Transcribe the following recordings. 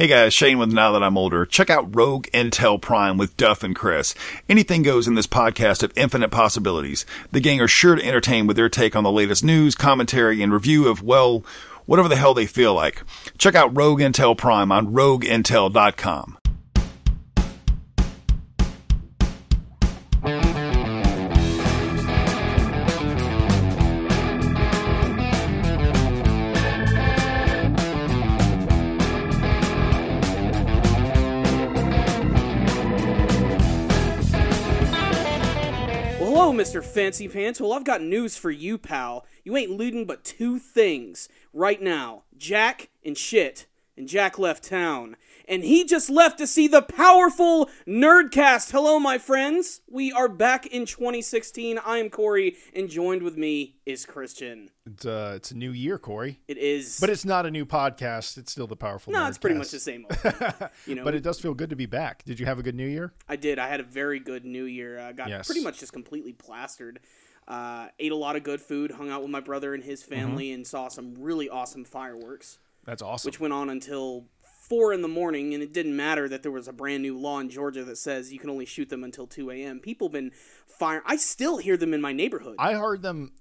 Hey guys, Shane with Now That I'm Older. Check out Rogue Intel Prime with Duff and Chris. Anything goes in this podcast of infinite possibilities. The gang are sure to entertain with their take on the latest news, commentary, and review of, well, whatever the hell they feel like. Check out Rogue Intel Prime on rogueintel.com. Mr. Fancy Pants. Well, I've got news for you, pal. You ain't looting but two things right now. Jack and shit. And Jack left town. And he just left to see the powerful Nerdcast. Hello, my friends. We are back in 2016. I am Corey, and joined with me is Christian. It's a new year, Corey. It is. But it's not a new podcast. It's still the powerful Nerdcast. It's pretty much the same old thing. You know, but it does feel good to be back. Did you have a good New Year? I did. I had a very good New Year. Got pretty much just completely plastered. Ate a lot of good food, hung out with my brother and his family, and saw some really awesome fireworks. That's awesome. Which went on until 4 in the morning, and it didn't matter that there was a brand new law in Georgia that says you can only shoot them until 2 a.m. People have been firing. I still hear them in my neighborhood. I heard them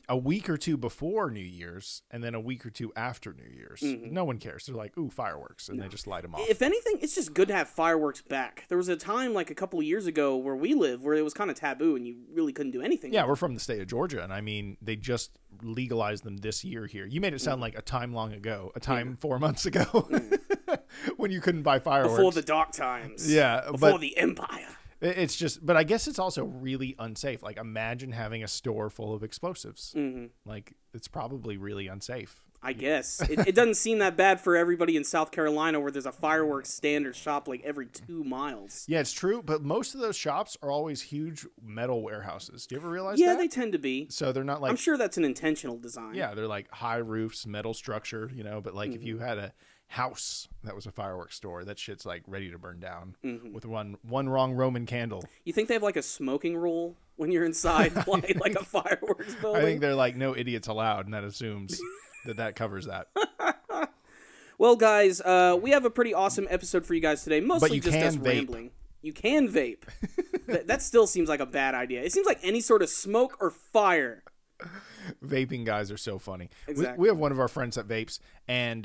a week or two before New Year's, and then a week or two after New Year's. Mm-hmm. No one cares. They're like, ooh, fireworks, and they just light them off. If anything, it's just good to have fireworks back. There was a time like a couple of years ago where we live where it was kind of taboo, and you really couldn't do anything. Yeah, we're from the state of Georgia, and I mean, they just legalized them this year here. You made it sound like a time long ago, 4 months ago, when you couldn't buy fireworks. Before the dark times. Yeah. Before the empire. It's just, but I guess it's also really unsafe. Like, imagine having a store full of explosives. Mm-hmm. Like, it's probably really unsafe. I guess. It doesn't seem that bad for everybody in South Carolina where there's a fireworks stand or shop like every 2 miles. Yeah, it's true, but most of those shops are always huge metal warehouses. Do you ever realize that? Yeah, they tend to be. So they're not like... I'm sure that's an intentional design. Yeah, they're like high roofs, metal structure, you know, but like if you had a house that was a fireworks store, that shit's like ready to burn down with one wrong Roman candle. You think they have like a smoking rule when you're inside like a fireworks building? I think they're like no idiots allowed, and that assumes that covers that. Well, guys, we have a pretty awesome episode for you guys today, mostly just us rambling. You can vape. That still seems like a bad idea. It seems like any sort of smoke or fire. Vaping guys are so funny. Exactly. We have one of our friends that vapes, and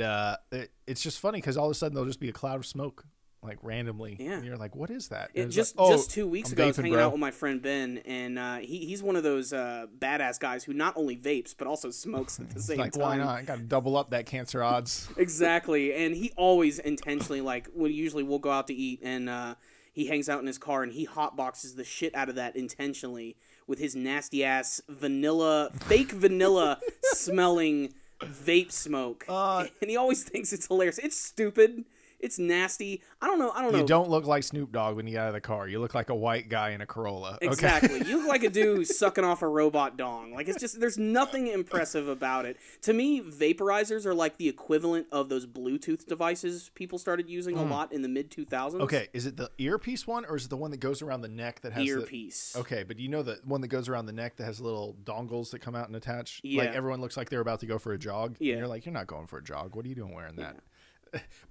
it's just funny because all of a sudden there'll just be a cloud of smoke, like randomly. Yeah. And you're like, what is that? Just 2 weeks ago, I was hanging out with my friend Ben, and he's one of those badass guys who not only vapes, but also smokes at the same time. Why not? I got to double up that cancer odds. Exactly. And he always intentionally, like, we'll go out to eat, and he hangs out in his car, and he hotboxes the shit out of that intentionally with his nasty-ass fake vanilla smelling vape smoke. And he always thinks it's hilarious. It's stupid. It's nasty. I don't know. You don't look like Snoop Dogg when you get out of the car. You look like a white guy in a Corolla. Okay? Exactly. You look like a dude sucking off a robot dong. Like, it's just, there's nothing impressive about it. To me, vaporizers are like the equivalent of those Bluetooth devices people started using a lot in the mid-2000s. Okay, is it the earpiece one, or is it the one that goes around the neck that has earpiece? Okay, but you know the one that goes around the neck that has little dongles that come out and attach? Yeah. Like, everyone looks like they're about to go for a jog. Yeah. And you're like, you're not going for a jog. What are you doing wearing that? Yeah.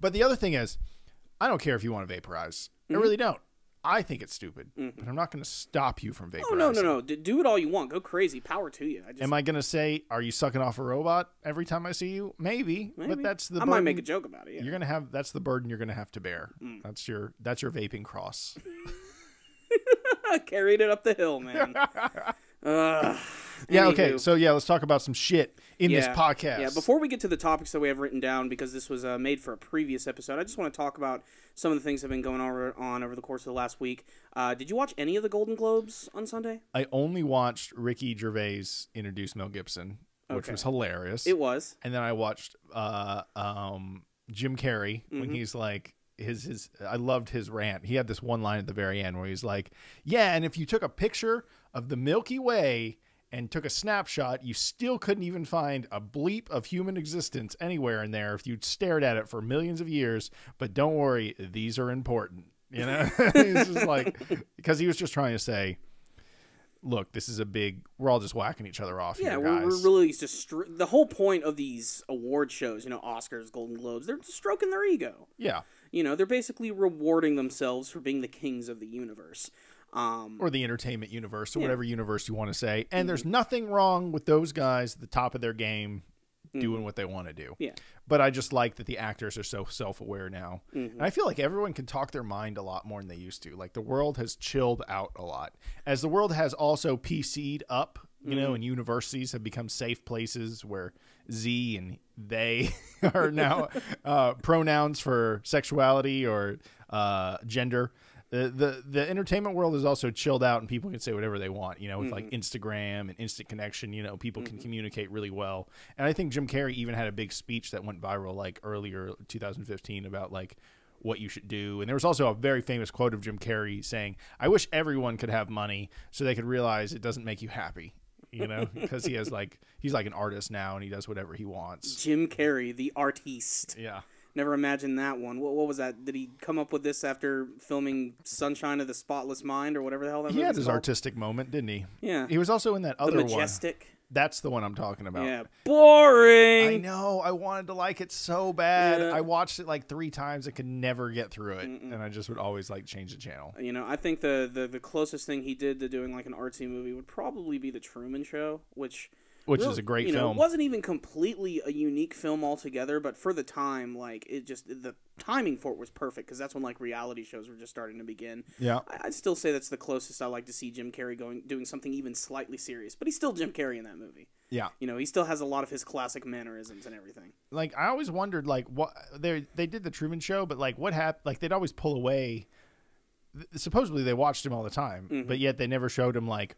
But the other thing is, I don't care if you want to vaporize. I really don't. I think it's stupid, but I'm not going to stop you from vaporizing. Oh, no. Do it all you want. Go crazy. Power to you. Am I going to say, are you sucking off a robot every time I see you? Maybe. But that's the burden. I might make a joke about it, yeah. You're going to have, that's the burden you're going to have to bear. That's your vaping cross. Carried it up the hill, man. Yeah, okay. So, let's talk about some shit in this podcast. Yeah, before we get to the topics that we have written down, because this was made for a previous episode, I just want to talk about some of the things that have been going on over the course of the last week. Did you watch any of the Golden Globes on Sunday? I only watched Ricky Gervais introduce Mel Gibson, which was hilarious. It was. And then I watched Jim Carrey when he's like, I loved his rant. He had this one line at the very end where he's like, yeah, and if you took a picture of the Milky Way and took a snapshot, you still couldn't even find a bleep of human existence anywhere in there if you'd stared at it for millions of years. But don't worry, these are important. You know, he's just like, because he was just trying to say, look, this is we're all just whacking each other off. Yeah, here, we're guys. really just the whole point of these award shows, Oscars, Golden Globes, they're just stroking their ego. Yeah. They're basically rewarding themselves for being the kings of the universe. Or the entertainment universe, or whatever universe you want to say. And there's nothing wrong with those guys at the top of their game doing what they want to do. Yeah. But I just like that the actors are so self-aware now. And I feel like everyone can talk their mind a lot more than they used to. Like, the world has chilled out a lot. As the world has also PC'd up, and universities have become safe places where Z and they are now pronouns for sexuality or gender. The entertainment world is also chilled out, and people can say whatever they want, with like Instagram and instant connection, people can communicate really well. And I think Jim Carrey even had a big speech that went viral like earlier 2015 about like what you should do. And there was also a very famous quote of Jim Carrey saying, "I wish everyone could have money so they could realize it doesn't make you happy." Because he's like an artist now and he does whatever he wants. Jim Carrey, the artiste. Yeah. Never imagined that one. What was that? Did he come up with this after filming Sunshine of the Spotless Mind or whatever the hell that movie was? He had his called? artistic moment, didn't he? Yeah. He was also in that other one. The Majestic. That's the one I'm talking about. Yeah. Boring. I know. I wanted to like it so bad. I watched it like 3 times. I could never get through it. And I just would always like change the channel. I think the closest thing he did to doing like an artsy movie would probably be The Truman Show, which is a great film. It wasn't even completely a unique film altogether, but for the time, like, the timing for it was perfect, because that's when like reality shows were just starting to begin. Yeah. I'd still say that's the closest I like to see Jim Carrey doing something even slightly serious, but he's still Jim Carrey in that movie. Yeah. He still has a lot of his classic mannerisms and everything. Like, I always wondered, like, what they did The Truman Show, but like what happened? Like, they'd always pull away. Supposedly they watched him all the time, but yet they never showed him like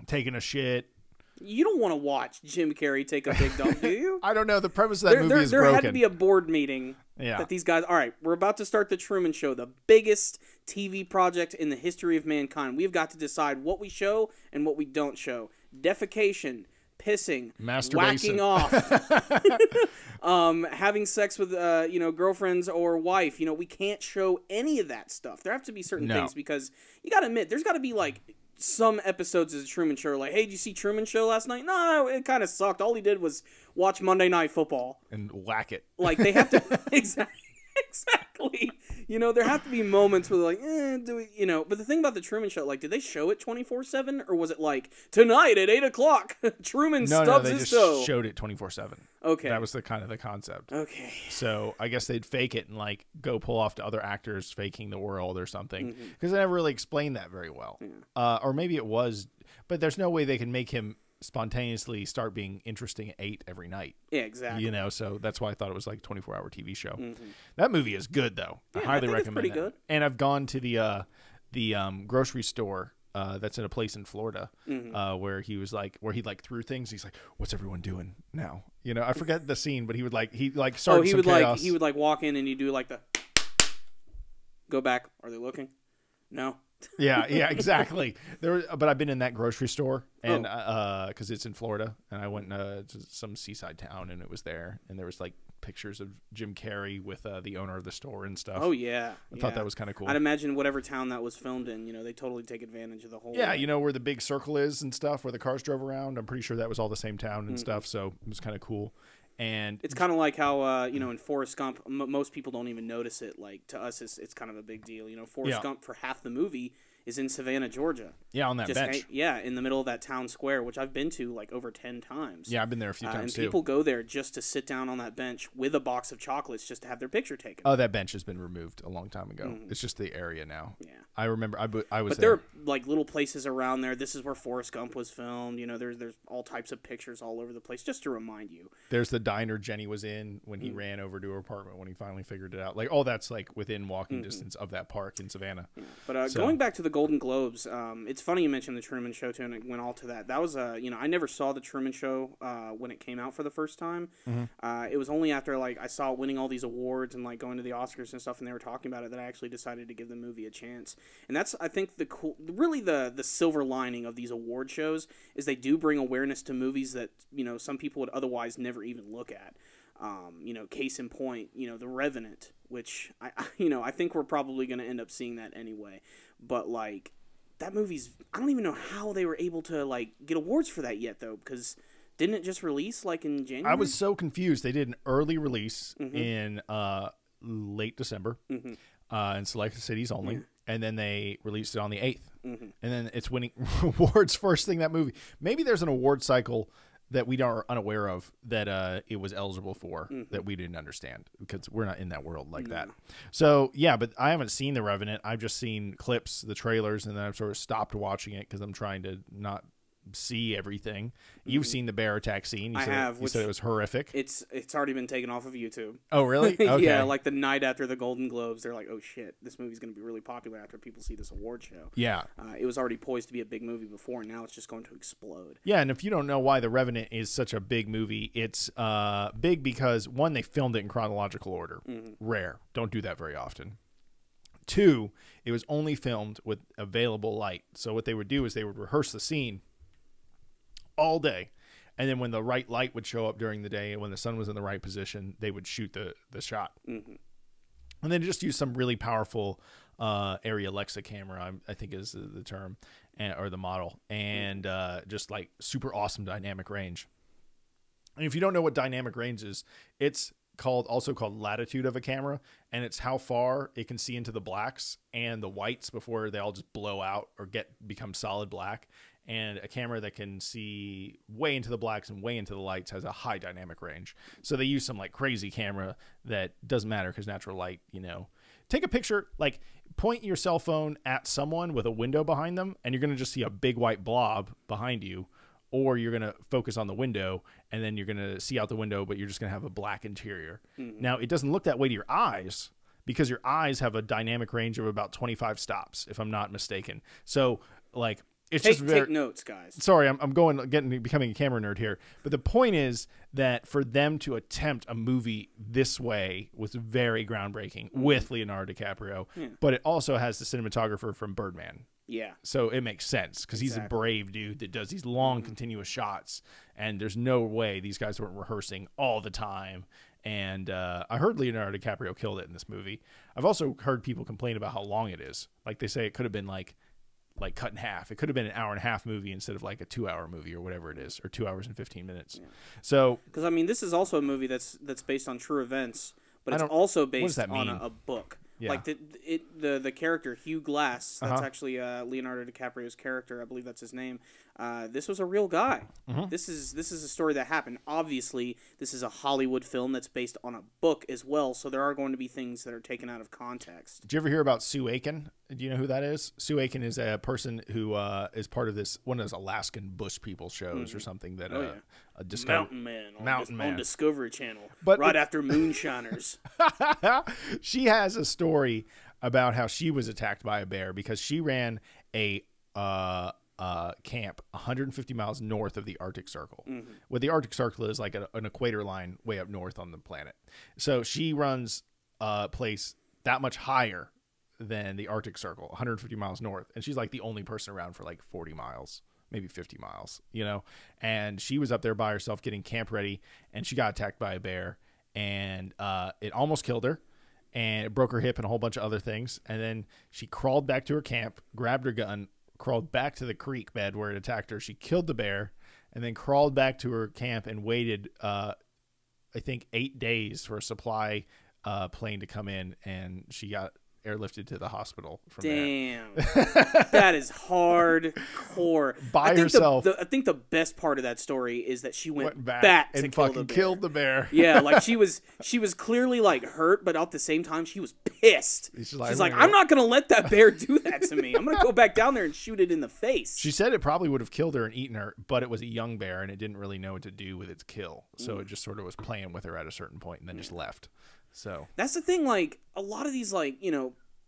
taking a shit. You don't want to watch Jim Carrey take a big dump, do you? I don't know. The premise of that movie is there broken. There had to be a board meeting that these guys, all right, we're about to start The Truman Show, the biggest TV project in the history of mankind. We've got to decide what we show and what we don't show. Defecation, pissing, whacking off, having sex with girlfriends or wife. We can't show any of that stuff. There have to be certain things, because you got to admit, there's got to be like some episodes of the Truman Show, like, hey, did you see Truman Show last night? No, it kind of sucked. All he did was watch Monday Night Football and whack it. Like, they have to exactly. There have to be moments where they're like, do we, But the thing about the Truman Show, like, did they show it 24/7, or was it like tonight at 8:00, Truman stubs his toe? No, they just showed it 24/7. Okay, that was the concept. Okay, so I guess they'd fake it and like go pull off to other actors faking the world or something, because they never really explained that very well. Yeah. Or maybe it was, but there's no way they can make him spontaneously start being interesting at 8 every night. Yeah, exactly. So that's why I thought it was like a 24-hour TV show. That movie is good though. I highly recommend it. Good. And I've gone to the grocery store that's in a place in Florida where he like threw things. He's like, "What's everyone doing now?" I forget the scene, but he would start some chaos. He would like walk in and you do like the go back. Are they looking? No. yeah, exactly. But I've been in that grocery store, and because it's in Florida, and I went to some seaside town, and it was there, and there was like pictures of Jim Carrey with the owner of the store and stuff. Oh yeah, I thought that was kind of cool. I'd imagine whatever town that was filmed in, they totally take advantage of the whole. Yeah, where the big circle is and stuff, where the cars drove around. I'm pretty sure that was all the same town and stuff. So it was kind of cool. And it's kind of like how in Forrest Gump, most people don't even notice it. Like, to us, it's kind of a big deal. Forrest Gump for half the movie is in Savannah, Georgia. Yeah, on that bench. In the middle of that town square, which I've been to like over 10 times. Yeah, I've been there a few times too. And people go there just to sit down on that bench with a box of chocolates just to have their picture taken. Oh, that bench has been removed a long time ago. It's just the area now. Yeah. I remember I was But there are like little places around there. This is where Forrest Gump was filmed. There's all types of pictures all over the place just to remind you. There's the diner Jenny was in when he ran over to her apartment when he finally figured it out. Like, all that's like within walking distance of that park in Savannah. Yeah. But going back to the Golden Globes, it's funny you mentioned the Truman Show too, and it went all to that. That was I never saw the Truman Show when it came out for the first time. It was only after like I saw it winning all these awards and like going to the Oscars and stuff, and they were talking about it, that I actually decided to give the movie a chance. And that's, I think, the silver lining of these award shows is they do bring awareness to movies that some people would otherwise never even look at. Case in point, The Revenant, which I think we're probably going to end up seeing that anyway. But like, that movie's. I don't even know how they were able to like get awards for that yet, though, because didn't it just release like in January? I was so confused. They did an early release in late December in select cities only, and then they released it on the 8th, and then it's winning awards first thing that movie. Maybe there's an award cycle that we are unaware of that it was eligible for that we didn't understand because we're not in that world like that. So, yeah, but I haven't seen The Revenant. I've just seen clips, the trailers, and then I've sort of stopped watching it because I'm trying to not see everything. You've seen the bear attack scene. I have. You said it was horrific. It's already been taken off of YouTube. Oh, really? Okay. Yeah, like the night after the Golden Globes, they're like, oh shit, this movie's going to be really popular after people see this award show. Yeah. It was already poised to be a big movie before, and now it's just going to explode. Yeah, and if you don't know why The Revenant is such a big movie, it's big because, one, they filmed it in chronological order. Rare. Don't do that very often. 2, it was only filmed with available light. So what they would do is they would rehearse the scene all day, and then when the right light would show up during the day and when the sun was in the right position, they would shoot the shot. And then just use some really powerful Arri Alexa camera, I think is the term, or the model, and just like super awesome dynamic range. And if you don't know what dynamic range is, it's also called latitude of a camera, and it's how far it can see into the blacks and the whites before they all just blow out or become solid black. And a camera that can see way into the blacks and way into the lights has a high dynamic range. So they use some like crazy camera that doesn't matter because natural light, take a picture, like point your cell phone at someone with a window behind them, and you're going to just see a big white blob behind you, or you're going to focus on the window and then you're going to see out the window, but you're just going to have a black interior. Now, it doesn't look that way to your eyes because your eyes have a dynamic range of about 25 stops, if I'm not mistaken. So like, Take notes, guys. Sorry, I'm becoming a camera nerd here. But the point is that for them to attempt a movie this way was very groundbreaking with Leonardo DiCaprio. But it also has the cinematographer from Birdman. Yeah. So it makes sense because he's a brave dude that does these long, continuous shots. And there's no way these guys weren't rehearsing all the time. And I heard Leonardo DiCaprio killed it in this movie. I've also heard people complain about how long it is. Like they say it could have been like cut in half. It could have been an 1.5-hour movie instead of like a 2-hour movie or whatever it is, or 2 hours and 15 minutes. So, because I mean, this is also a movie that's based on true events, but it's also based on a book. Yeah. Like the character Hugh Glass, that's actually Leonardo DiCaprio's character. I believe that's his name. This was a real guy. This is a story that happened. Obviously, this is a Hollywood film that's based on a book as well, so there are going to be things that are taken out of context. Did you ever hear about Sue Aiken? Do you know who that is? Sue Aiken is a person who is part of one of those Alaskan bush people shows or something that Mountain Man on Discovery Channel, after Moonshiners. She has a story about how she was attacked by a bear because she ran a camp 150 miles north of the Arctic Circle. What the Arctic Circle is like an equator line way up north on the planet. So she runs a place that much higher than the Arctic Circle, 150 miles north. And she's like the only person around for like 40 miles, maybe 50 miles, and she was up there by herself getting camp ready, and she got attacked by a bear, and it almost killed her, and it broke her hip and a whole bunch of other things. And then she crawled back to her camp, grabbed her gun, crawled back to the creek bed where it attacked her. She killed the bear and then crawled back to her camp and waited, I think 8 days for a supply plane to come in, and she got airlifted to the hospital from there. That is hardcore. By herself. I think the best part of that story is that she went back and to killed the bear. Yeah, like she was clearly like hurt, but at the same time she was pissed. She's like, I'm not gonna let that bear do that to me. I'm gonna go back down there and shoot it in the face. She said it probably would have killed her and eaten her, but it was a young bear and it didn't really know what to do with its kill, so it just sort of was playing with her at a certain point and then just left. So that's the thing, like a lot of these, like,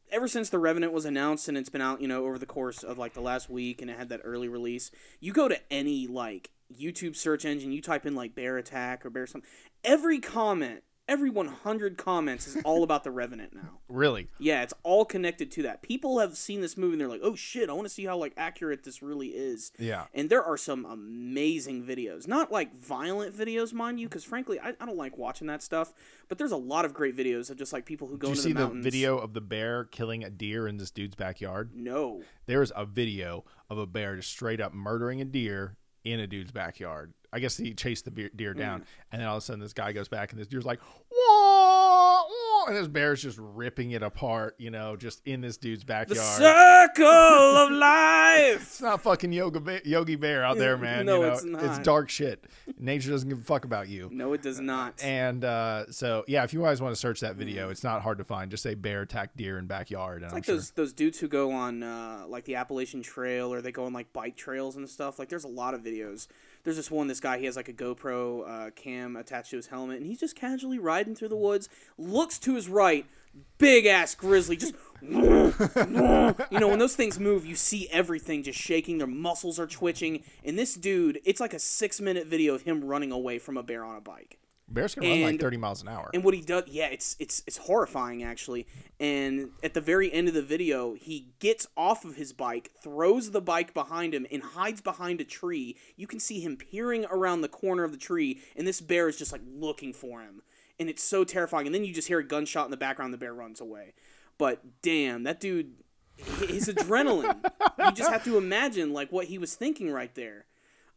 ever since The Revenant was announced and it's been out, over the course of like the last week, and it had that early release, you go to any like YouTube search engine, you type in like bear attack or bear something, every comment every 100 comments is all about The Revenant now. Really? Yeah, it's all connected to that. People have seen this movie and they're like, oh shit, I want to see how like accurate this really is. Yeah. And there are some amazing videos. Not like violent videos, mind you, because frankly, I don't like watching that stuff. But there's a lot of great videos of just like people who go into the mountains. Did you see the video of the bear killing a deer in this dude's backyard? No. There's a video of a bear just straight up murdering a deer in a dude's backyard. I guess he chased the deer down, and then all of a sudden this guy goes back, and this deer's like, whoa, whoa, and this bear's just ripping it apart, you know, just in this dude's backyard. The circle of life. It's not fucking Yogi Bear out there, man. No, you know, it's not. It's dark shit. Nature doesn't give a fuck about you. No, it does not. And so, yeah, if you guys want to search that video, it's not hard to find. Just say bear attacked deer in backyard. And it's like those dudes who go on like the Appalachian Trail, or they go on like bike trails and stuff. Like there's a lot of videos. There's this guy, he has like a GoPro cam attached to his helmet, and he's just casually riding through the woods, looks to his right, big ass grizzly, just you know, when those things move, you see everything just shaking, their muscles are twitching, and this dude, it's like a 6-minute video of him running away from a bear on a bike. Bears can run like 30 miles an hour. And what he does, yeah, it's horrifying, actually. And at the very end of the video, he gets off of his bike, throws the bike behind him, and hides behind a tree. You can see him peering around the corner of the tree, and this bear is just, like, looking for him. And it's so terrifying. And then you just hear a gunshot in the background, the bear runs away. But, damn, that dude, his adrenaline, you just have to imagine, like, what he was thinking right there.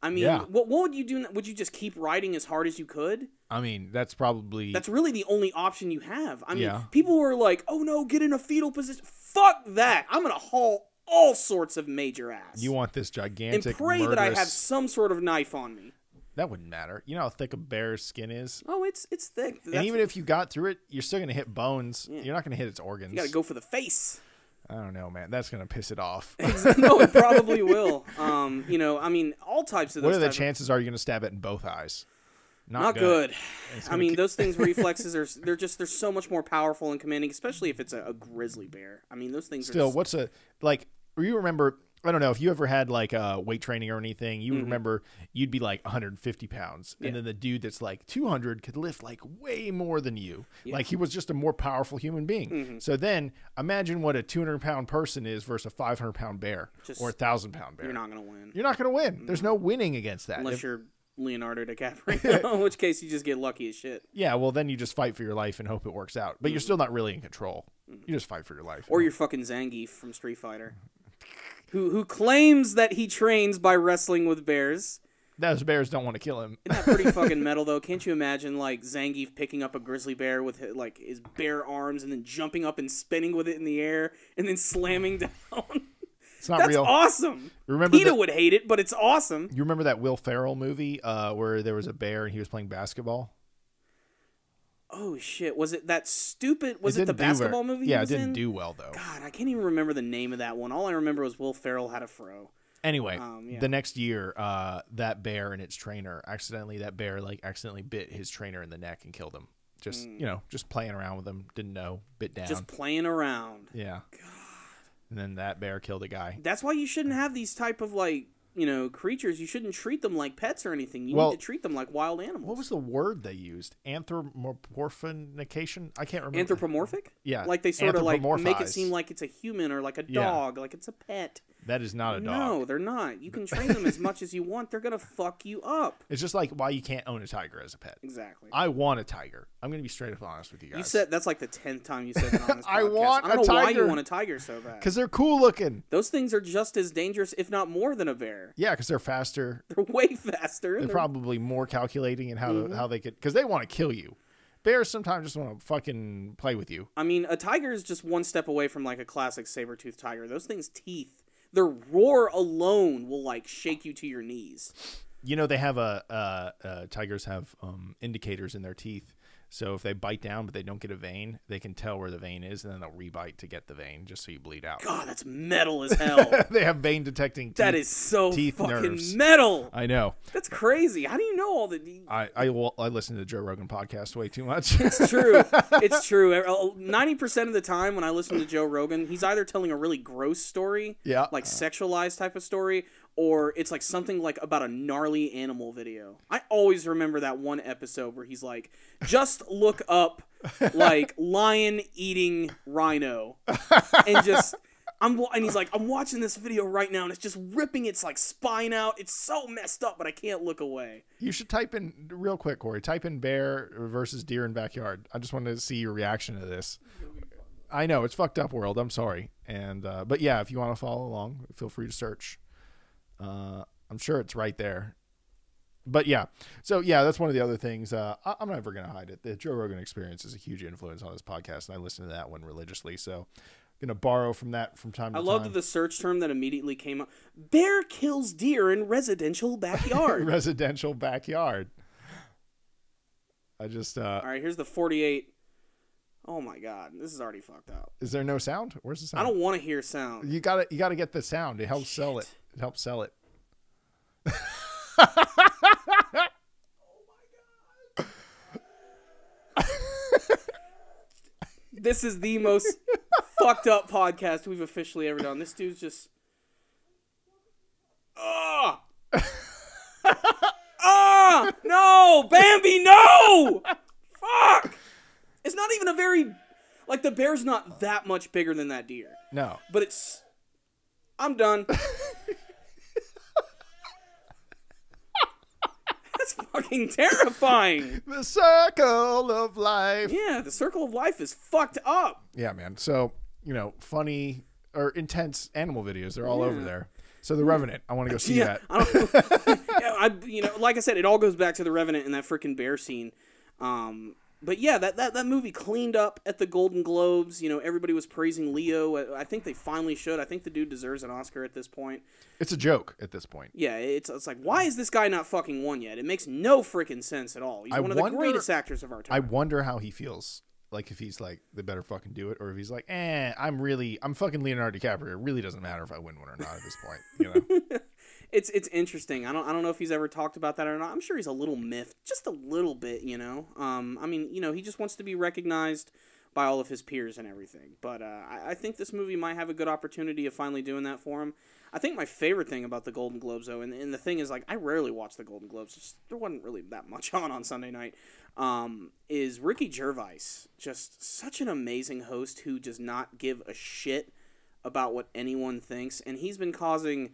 I mean, yeah. What would you do? Would you just keep riding as hard as you could? I mean, that's really the only option you have. I mean, yeah. People who are like, oh no, get in a fetal position. Fuck that. I'm going to haul all sorts of major ass. You want this gigantic, and pray that I have some sort of knife on me. That wouldn't matter. You know how thick a bear's skin is? Oh, it's thick. And even if you got through it, you're still going to hit bones. Yeah. You're not going to hit its organs. You got to go for the face. I don't know, man. That's going to piss it off. No, it probably will. You know, I mean, all types of those. What are the chances are you going to stab it in both eyes? Not good. I mean, those things' reflexes they're so much more powerful and commanding, especially if it's a grizzly bear. I mean, those things still. are What's a like? You remember? I don't know if you ever had like weight training or anything. You remember you'd be like 150 pounds, and then the dude that's like 200 could lift like way more than you. Yeah. Like he was just a more powerful human being. So then imagine what a 200-pound person is versus a 500-pound bear or a 1,000-pound bear. You're not going to win. You're not going to win. There's no winning against that. Unless you're Leonardo DiCaprio, in which case you just get lucky as shit. Yeah, well then you just fight for your life and hope it works out. But you're still not really in control. You just fight for your life. Or you're fucking Zangief from Street Fighter. Who claims that he trains by wrestling with bears. Those bears don't want to kill him. Isn't that pretty fucking metal, though? Can't you imagine, like, Zangief picking up a grizzly bear with, like, his bare arms and then jumping up and spinning with it in the air and then slamming down? It's not That's real. Awesome. Remember PETA would hate it, but it's awesome. You remember that Will Ferrell movie where there was a bear and he was playing basketball? Oh, shit. Was it that stupid... Was it the basketball movie? Yeah, it didn't do well, though. God, I can't even remember the name of that one. All I remember was Will Ferrell had a fro. Anyway, the next year, that bear and its trainer accidentally bit his trainer in the neck and killed him. Just, just playing around with him. Didn't know. Bit down. Just playing around. Yeah. God. And then that bear killed a guy. That's why you shouldn't have these type of, like, creatures. You shouldn't treat them like pets or anything. You need to treat them like wild animals. What was the word they used? Anthropomorphication? I can't remember. Anthropomorphic? Yeah. Like they sort of like make it seem like it's a human or like a dog, like it's a pet. That is not a dog. No, they're not. You can train them as much as you want. They're going to fuck you up. It's just like why you can't own a tiger as a pet. Exactly. I want a tiger. I'm going to be straight up honest with you guys. You said that's like the 10th time you said that on this podcast. I want a tiger. I don't know why you want a tiger so bad. Because they're cool looking. Those things are just as dangerous, if not more, than a bear. Yeah, because they're faster. They're way faster. They're probably more calculating in how they could, because they want to kill you. Bears sometimes just want to fucking play with you. I mean, a tiger is just one step away from like a classic saber-toothed tiger. Those things' teeth, their roar alone will like shake you to your knees. You know, they have tigers have indicators in their teeth. So if they bite down but they don't get a vein, they can tell where the vein is, and then they'll rebite to get the vein just so you bleed out. God, that's metal as hell. They have vein detecting teeth. That is so teeth fucking nerves. metal. I know. That's crazy. How do you you know all the? I listen to the Joe Rogan podcast way too much. It's true. It's true. 90% of the time when I listen to Joe Rogan, he's either telling a really gross story, like sexualized type of story, or it's like something like about a gnarly animal video. I always remember that one episode where he's like, just look up like lion eating rhino, and just. And he's like, I'm watching this video right now, and it's just ripping its like spine out. It's so messed up, but I can't look away. You should type in real quick, Corey. Type in bear versus deer in backyard. I just wanted to see your reaction to this. I know it's fucked up world. I'm sorry, and but yeah, if you want to follow along, feel free to search. I'm sure it's right there. But yeah, so yeah, that's one of the other things. I'm never gonna hide it. The Joe Rogan Experience is a huge influence on this podcast, and I listen to that one religiously. So. Gonna borrow from that from time to time. I loved the search term that immediately came up. Bear kills deer in residential backyard. Residential backyard. I just all right, here's the 48. Oh my god, this is already fucked up. Is there no sound? Where's the sound? I don't want to hear sound. You gotta get the sound. It helps sell it. It helps sell it. This is the most fucked up podcast we've officially ever done. This dude's just... No! Bambi, no! Fuck! It's not even a very... Like, the bear's not that much bigger than that deer. No. But it's... I'm done. That's fucking terrifying. The circle of life. Yeah, the circle of life is fucked up. Yeah, man. So, funny or intense animal videos, they're all over there. So The Revenant, I want to go see that. Like I said, it all goes back to The Revenant and that freaking bear scene. But yeah, that movie cleaned up at the Golden Globes. Everybody was praising Leo. I think they finally should. I think the dude deserves an Oscar at this point. It's a joke at this point. Yeah, it's like, why is this guy not fucking won yet? It makes no freaking sense at all. He's one of the greatest actors of our time. I wonder how he feels. Like, if he's like, they better fucking do it, or if he's like, I'm fucking Leonardo DiCaprio. It really doesn't matter if I win one or not at this point. It's interesting. I don't know if he's ever talked about that or not. I'm sure he's a little miffed, just a little bit. He just wants to be recognized by all of his peers and everything. But I think this movie might have a good opportunity of finally doing that for him. I think my favorite thing about the Golden Globes, though, and the thing is, like, I rarely watch the Golden Globes. There wasn't really that much on Sunday night. Is Ricky Gervais just such an amazing host who does not give a shit about what anyone thinks, and he's been causing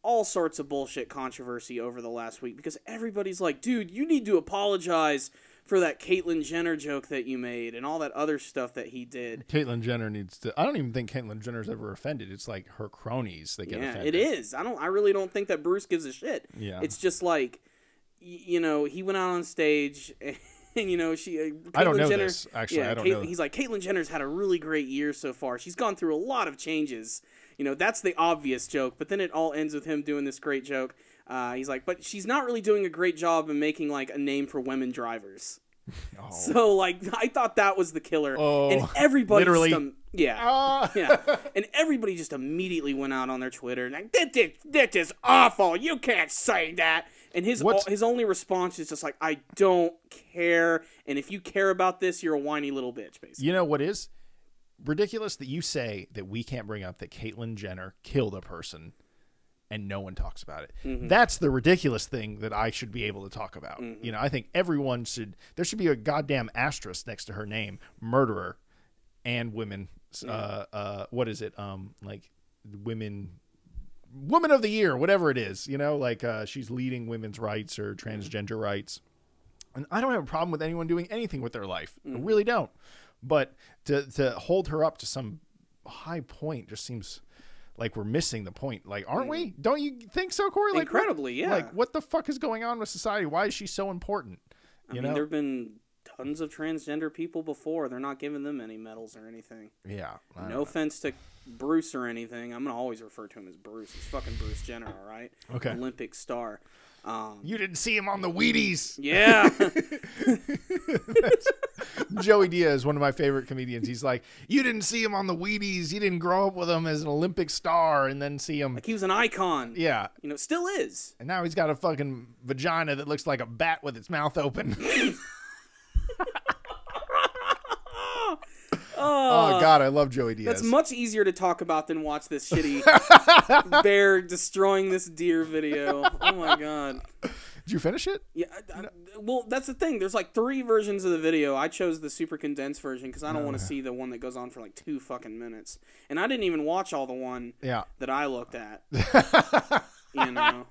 all sorts of bullshit controversy over the last week because everybody's like, dude, you need to apologize for that Caitlyn Jenner joke that you made and all that other stuff that he did. Caitlyn Jenner needs to... I don't even think Caitlyn Jenner's ever offended. It's like her cronies that get offended. Yeah, it is. I really don't think that Bruce gives a shit. Yeah. It's just like, he went out on stage and, I don't know Jenner, this, actually. I don't know. He's like, Caitlyn Jenner's had a really great year so far. She's gone through a lot of changes. That's the obvious joke, but then it all ends with him doing this great joke. He's like, but she's not really doing a great job in making, like, a name for women drivers. Oh. So, like, I thought that was the killer. Oh, and everybody literally. Yeah. And everybody just immediately went out on their Twitter and like, this is awful. You can't say that. And his only response is just like, I don't care. And if you care about this, you're a whiny little bitch, basically. You know what is ridiculous? That you say that we can't bring up that Caitlyn Jenner killed a person and no one talks about it. Mm-hmm. That's the ridiculous thing that I should be able to talk about. Mm-hmm. I think everyone should, there should be a goddamn asterisk next to her name, murderer and women. What is it? Like woman of the year, whatever it is, she's leading women's rights or transgender rights. And I don't have a problem with anyone doing anything with their life. I really don't. But to hold her up to some high point just seems like we're missing the point. Like, aren't we? Don't you think so, Corey? Like, incredibly, yeah. Like, what the fuck is going on with society? Why is she so important? I mean, there have been tons of transgender people before. They're not giving them any medals or anything. Yeah. No offense to Bruce or anything. I'm going to always refer to him as Bruce. He's fucking Bruce Jenner, all right? Okay. Olympic star. You didn't see him on the Wheaties. Yeah. Joey Diaz is one of my favorite comedians. He's like, you didn't see him on the Wheaties. You didn't grow up with him as an Olympic star and then see him. Like he was an icon. Yeah. You know, still is. And now he's got a fucking vagina that looks like a bat with its mouth open. Oh, God, I love Joey Diaz. That's much easier to talk about than watch this shitty bear destroying this deer video. Oh, my God. Did you finish it? Yeah. Well, that's the thing. There's like 3 versions of the video. I chose the super condensed version because I don't want to see the one that goes on for like 2 fucking minutes. And I didn't even watch all the one that I looked at. You know?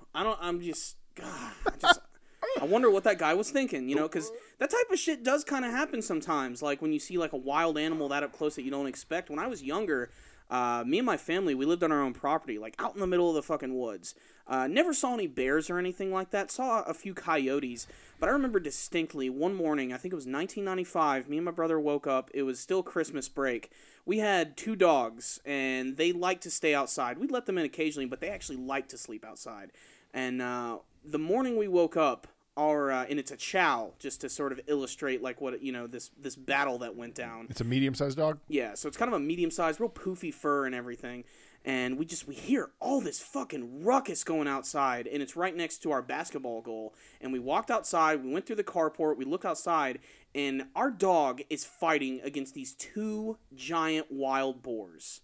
I wonder what that guy was thinking, you know, because that type of shit does kind of happen sometimes. Like when you see like a wild animal that up close that you don't expect. When I was younger, me and my family, we lived on our own property, like out in the middle of the fucking woods. Never saw any bears or anything like that. Saw a few coyotes. But I remember distinctly one morning, I think it was 1995, me and my brother woke up. It was still Christmas break. We had 2 dogs, and they liked to stay outside. We'd let them in occasionally, but they actually liked to sleep outside. And the morning we woke up, and it's a chow, just to sort of illustrate like what, you know, this battle that went down. It's a medium-sized dog? Yeah, so it's kind of a medium-sized, real poofy fur and everything. And we hear all this fucking ruckus going outside, and it's right next to our basketball goal. And we walked outside, we went through the carport, we looked outside, and our dog is fighting against these 2 giant wild boars.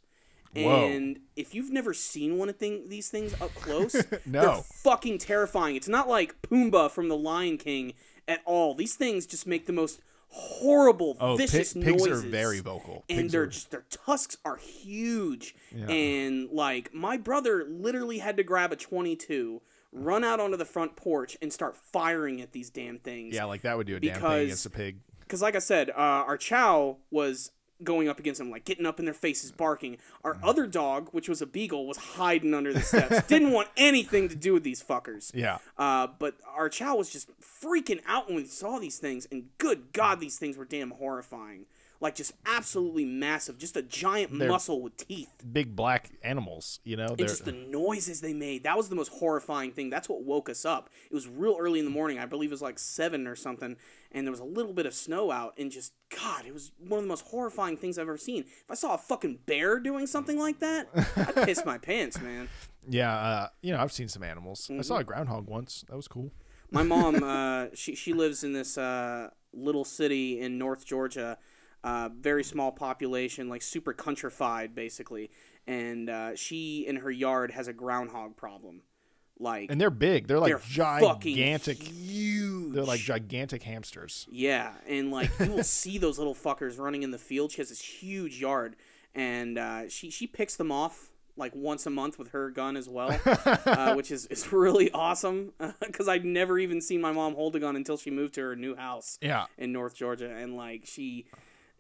And whoa. If you've never seen one of these things up close, no. They're fucking terrifying. It's not like Pumbaa from The Lion King at all. These things just make the most horrible, vicious noises. Pigs are very vocal. And their tusks are huge. Yeah. And, like, my brother literally had to grab a .22, run out onto the front porch, and start firing at these damn things. Yeah, like that would do a damn thing against a pig. Because, like I said, our chow was going up against them, like getting up in their faces, barking. Our other dog, which was a beagle, was hiding under the steps. Didn't want anything to do with these fuckers. Yeah. But our chow was just freaking out when we saw these things, and good God, these things were damn horrifying. Like, just absolutely massive. Just a giant muscle with teeth. Big black animals, you know? And just the noises they made. That was the most horrifying thing. That's what woke us up. It was real early in the morning. I believe it was like 7 or something. And there was a little bit of snow out. And just, God, it was one of the most horrifying things I've ever seen. If I saw a fucking bear doing something like that, I'd piss my pants, man. Yeah, you know, I've seen some animals. Mm-hmm. I saw a groundhog once. That was cool. My mom, she lives in this little city in North Georgia. Very small population, like super countrified, basically. And she, in her yard, has a groundhog problem. Like, and they're big. They're like gigantic. Huge. They're like gigantic hamsters. Yeah, and like you will see those little fuckers running in the field. She has this huge yard, and she picks them off like once a month with her gun as well, which is really awesome because I'd never even seen my mom hold a gun until she moved to her new house. Yeah. In North Georgia, and like she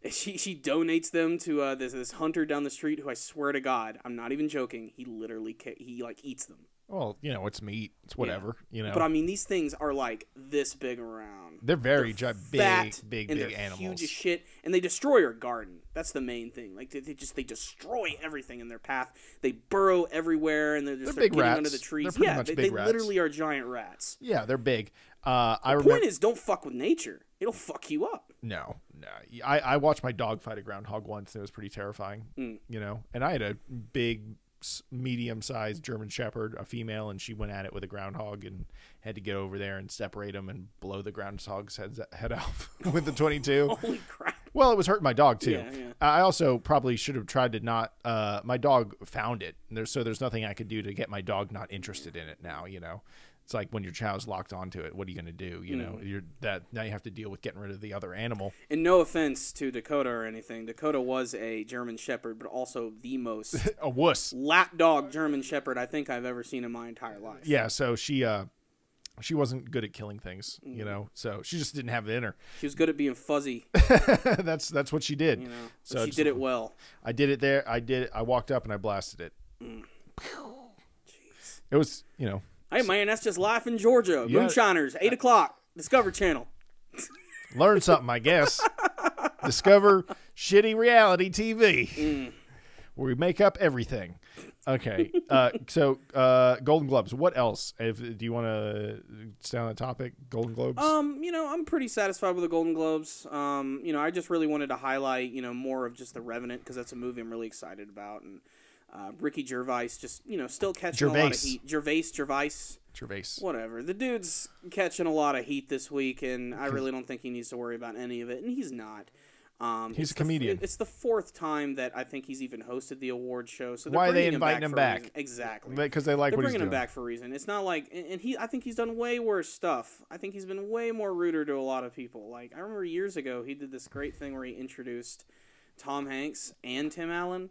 donates them to this hunter down the street who, I swear to God, I'm not even joking, he literally like eats them. Well, you know, it's meat. It's whatever, you know. But I mean, these things are like this big around. They're very fat, big and they're animals. Huge as shit, and they destroy your garden. That's the main thing. Like they destroy everything in their path. They burrow everywhere, and they're big getting rats. under the trees. They're much they rats. Literally are giant rats. Yeah, they're big. The point is, don't fuck with nature. It'll fuck you up. No. I watched my dog fight a groundhog once, and it was pretty terrifying. You know, and I had a big, medium-sized German Shepherd, a female, and she went at it with a groundhog and had to get over there and separate them and blow the groundhog's head off with the .22. Holy crap. Well, it was hurting my dog, too. Yeah. I also probably should have tried to not... my dog found it, so there's nothing I could do to get my dog not interested in it now, you know? It's like when your chow's locked onto it, what are you going to do? You know, now you have to deal with getting rid of the other animal. And no offense to Dakota or anything. Dakota was a German Shepherd, but also the most a wuss lapdog German Shepherd I think I've ever seen in my entire life. Yeah, so she wasn't good at killing things, you know. So she just didn't have it in her. She was good at being fuzzy. That's what she did. You know, so she did it well. I did it there. I walked up and I blasted it. Jeez. It was, you know. Hey, man, that's just life in Georgia. Yeah. Moonshiners, 8 o'clock, Discover Channel. Learn something, I guess. Discover shitty reality TV. we make up everything. Okay. So Golden Globes. What else? Do you want to stay on the topic? Golden Globes. I'm pretty satisfied with the Golden Globes. I just really wanted to highlight, more of just The Revenant because that's a movie I'm really excited about, and Ricky Gervais just, still catching a lot of heat. Gervais. Whatever. The dude's catching a lot of heat this week, and I really don't think he needs to worry about any of it, and he's not. He's a comedian. It's the fourth time that I think he's even hosted the award show. So why are they inviting him back? Exactly. Because they like what he's doing. They're bringing him back for a reason. It's not like, and I think he's done way worse stuff. I think he's been way more ruder to a lot of people. Like, I remember years ago, he did this great thing where he introduced Tom Hanks and Tim Allen.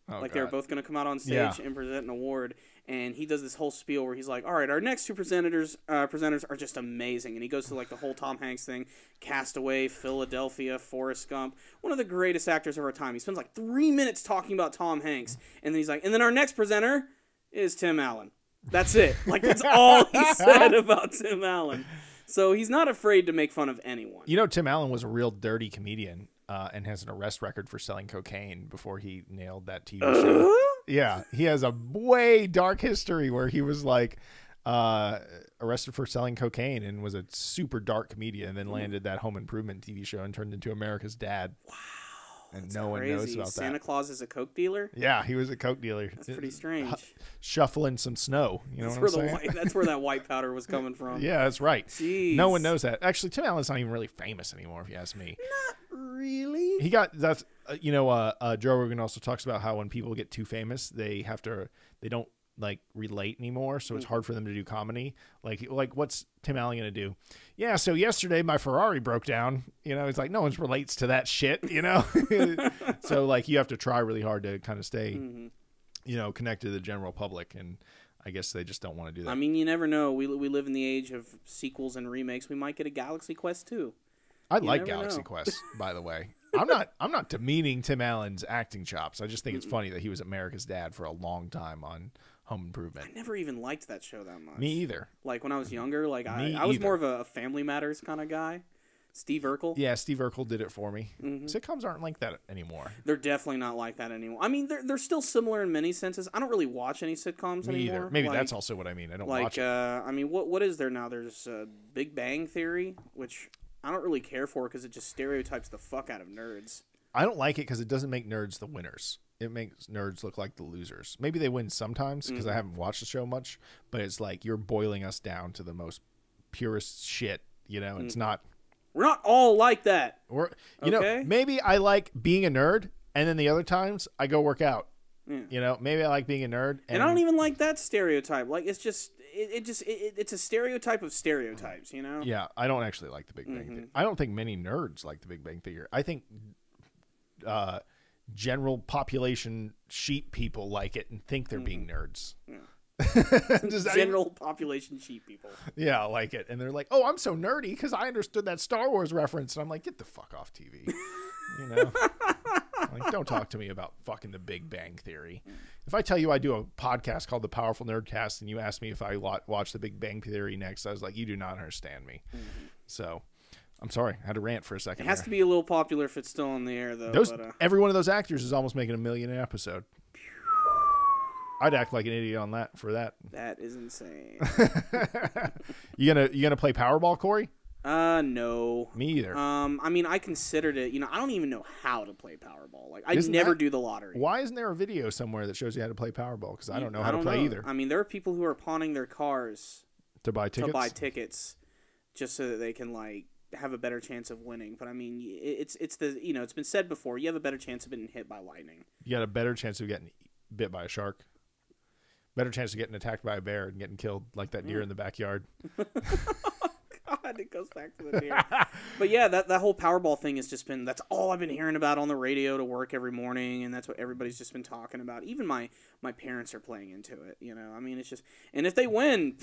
They were both going to come out on stage and present an award. And he does this whole spiel where he's like, all right, our next two presenters are just amazing. And he goes to like the whole Tom Hanks thing, Castaway, Philadelphia, Forrest Gump, one of the greatest actors of our time. He spends like 3 minutes talking about Tom Hanks. And then he's like, and then our next presenter is Tim Allen. That's it. Like, that's all he said about Tim Allen. So he's not afraid to make fun of anyone. Tim Allen was a real dirty comedian and has an arrest record for selling cocaine before he nailed that TV show. Yeah, he has a way dark history where he was like arrested for selling cocaine and was a super dark comedian, and then landed that Home Improvement TV show and turned into America's Dad. Wow. And no one knows about that. Santa Claus is a coke dealer? Yeah, he was a coke dealer. That's pretty strange. Shuffling some snow. You know what I'm saying? That's where that white powder was coming from. Yeah, that's right. Jeez. No one knows that. Actually, Tim Allen's not even really famous anymore, if you ask me. Not really. He got that's Joe Rogan also talks about how when people get too famous, they don't like relate anymore, so it's hard for them to do comedy. Like what's Tim Allen gonna do? Yeah, so yesterday my Ferrari broke down. It's like no one relates to that shit. So like you have to try really hard to kind of stay, connected to the general public, and I guess they just don't want to do that. I mean, you never know. We live in the age of sequels and remakes. We might get a Galaxy Quest 2. I like Galaxy Quest, by the way. I'm not demeaning Tim Allen's acting chops. I just think it's funny that he was America's Dad for a long time on Home Improvement. I never even liked that show that much. Me either. Like when I was younger, I was more of a Family Matters kind of guy. Steve Urkel. Yeah, Steve Urkel did it for me. Sitcoms aren't like that anymore. They're definitely not like that anymore. I mean, they're still similar in many senses. I don't really watch any sitcoms anymore. Me either. Maybe that's also what I mean. I don't watch it. I mean, what is there now? There's Big Bang Theory, which I don't really care for because it just stereotypes the fuck out of nerds. I don't like it because it doesn't make nerds the winners. It makes nerds look like the losers. Maybe they win sometimes because I haven't watched the show much, but it's like you're boiling us down to the most purest shit. It's not. We're not all like that. Maybe I like being a nerd, and then the other times I go work out. Yeah. Maybe I like being a nerd, and I don't even like that stereotype. Like it's just it's a stereotype of stereotypes. Yeah, I don't actually like the Big Bang Theory. I don't think many nerds like the Big Bang Theory. I think general population sheep people like it and think they're being nerds. Yeah. General population sheep people. Yeah, like it. And they're like, oh, I'm so nerdy because I understood that Star Wars reference. And I'm like, get the fuck off TV. Like, don't talk to me about fucking the Big Bang Theory. If I tell you I do a podcast called The Powerful Nerdcast and you ask me if I watch the Big Bang Theory next, I was like, you do not understand me. So I'm sorry. I had to rant for a second. It has to be a little popular if it's still on the air, though. Every one of those actors is almost making $1 million an episode. I'd act like an idiot on that for that. That is insane. You gonna play Powerball, Corey? No. Me either. I mean, I considered it. I don't even know how to play Powerball. Like, I never do the lottery. Why isn't there a video somewhere that shows you how to play Powerball? Because I don't know how to play either. I mean, there are people who are pawning their cars to buy tickets, just so that they can have a better chance of winning. But I mean, it's it's been said before. You have a better chance of getting hit by lightning. You got a better chance of getting bit by a shark. Better chance of getting attacked by a bear and getting killed like that deer in the backyard. God, it goes back to the deer. But yeah, that whole Powerball thing has just been, that's all I've been hearing about on the radio to work every morning, and that's what everybody's just been talking about. Even my parents are playing into it, I mean, it's just, and if they win,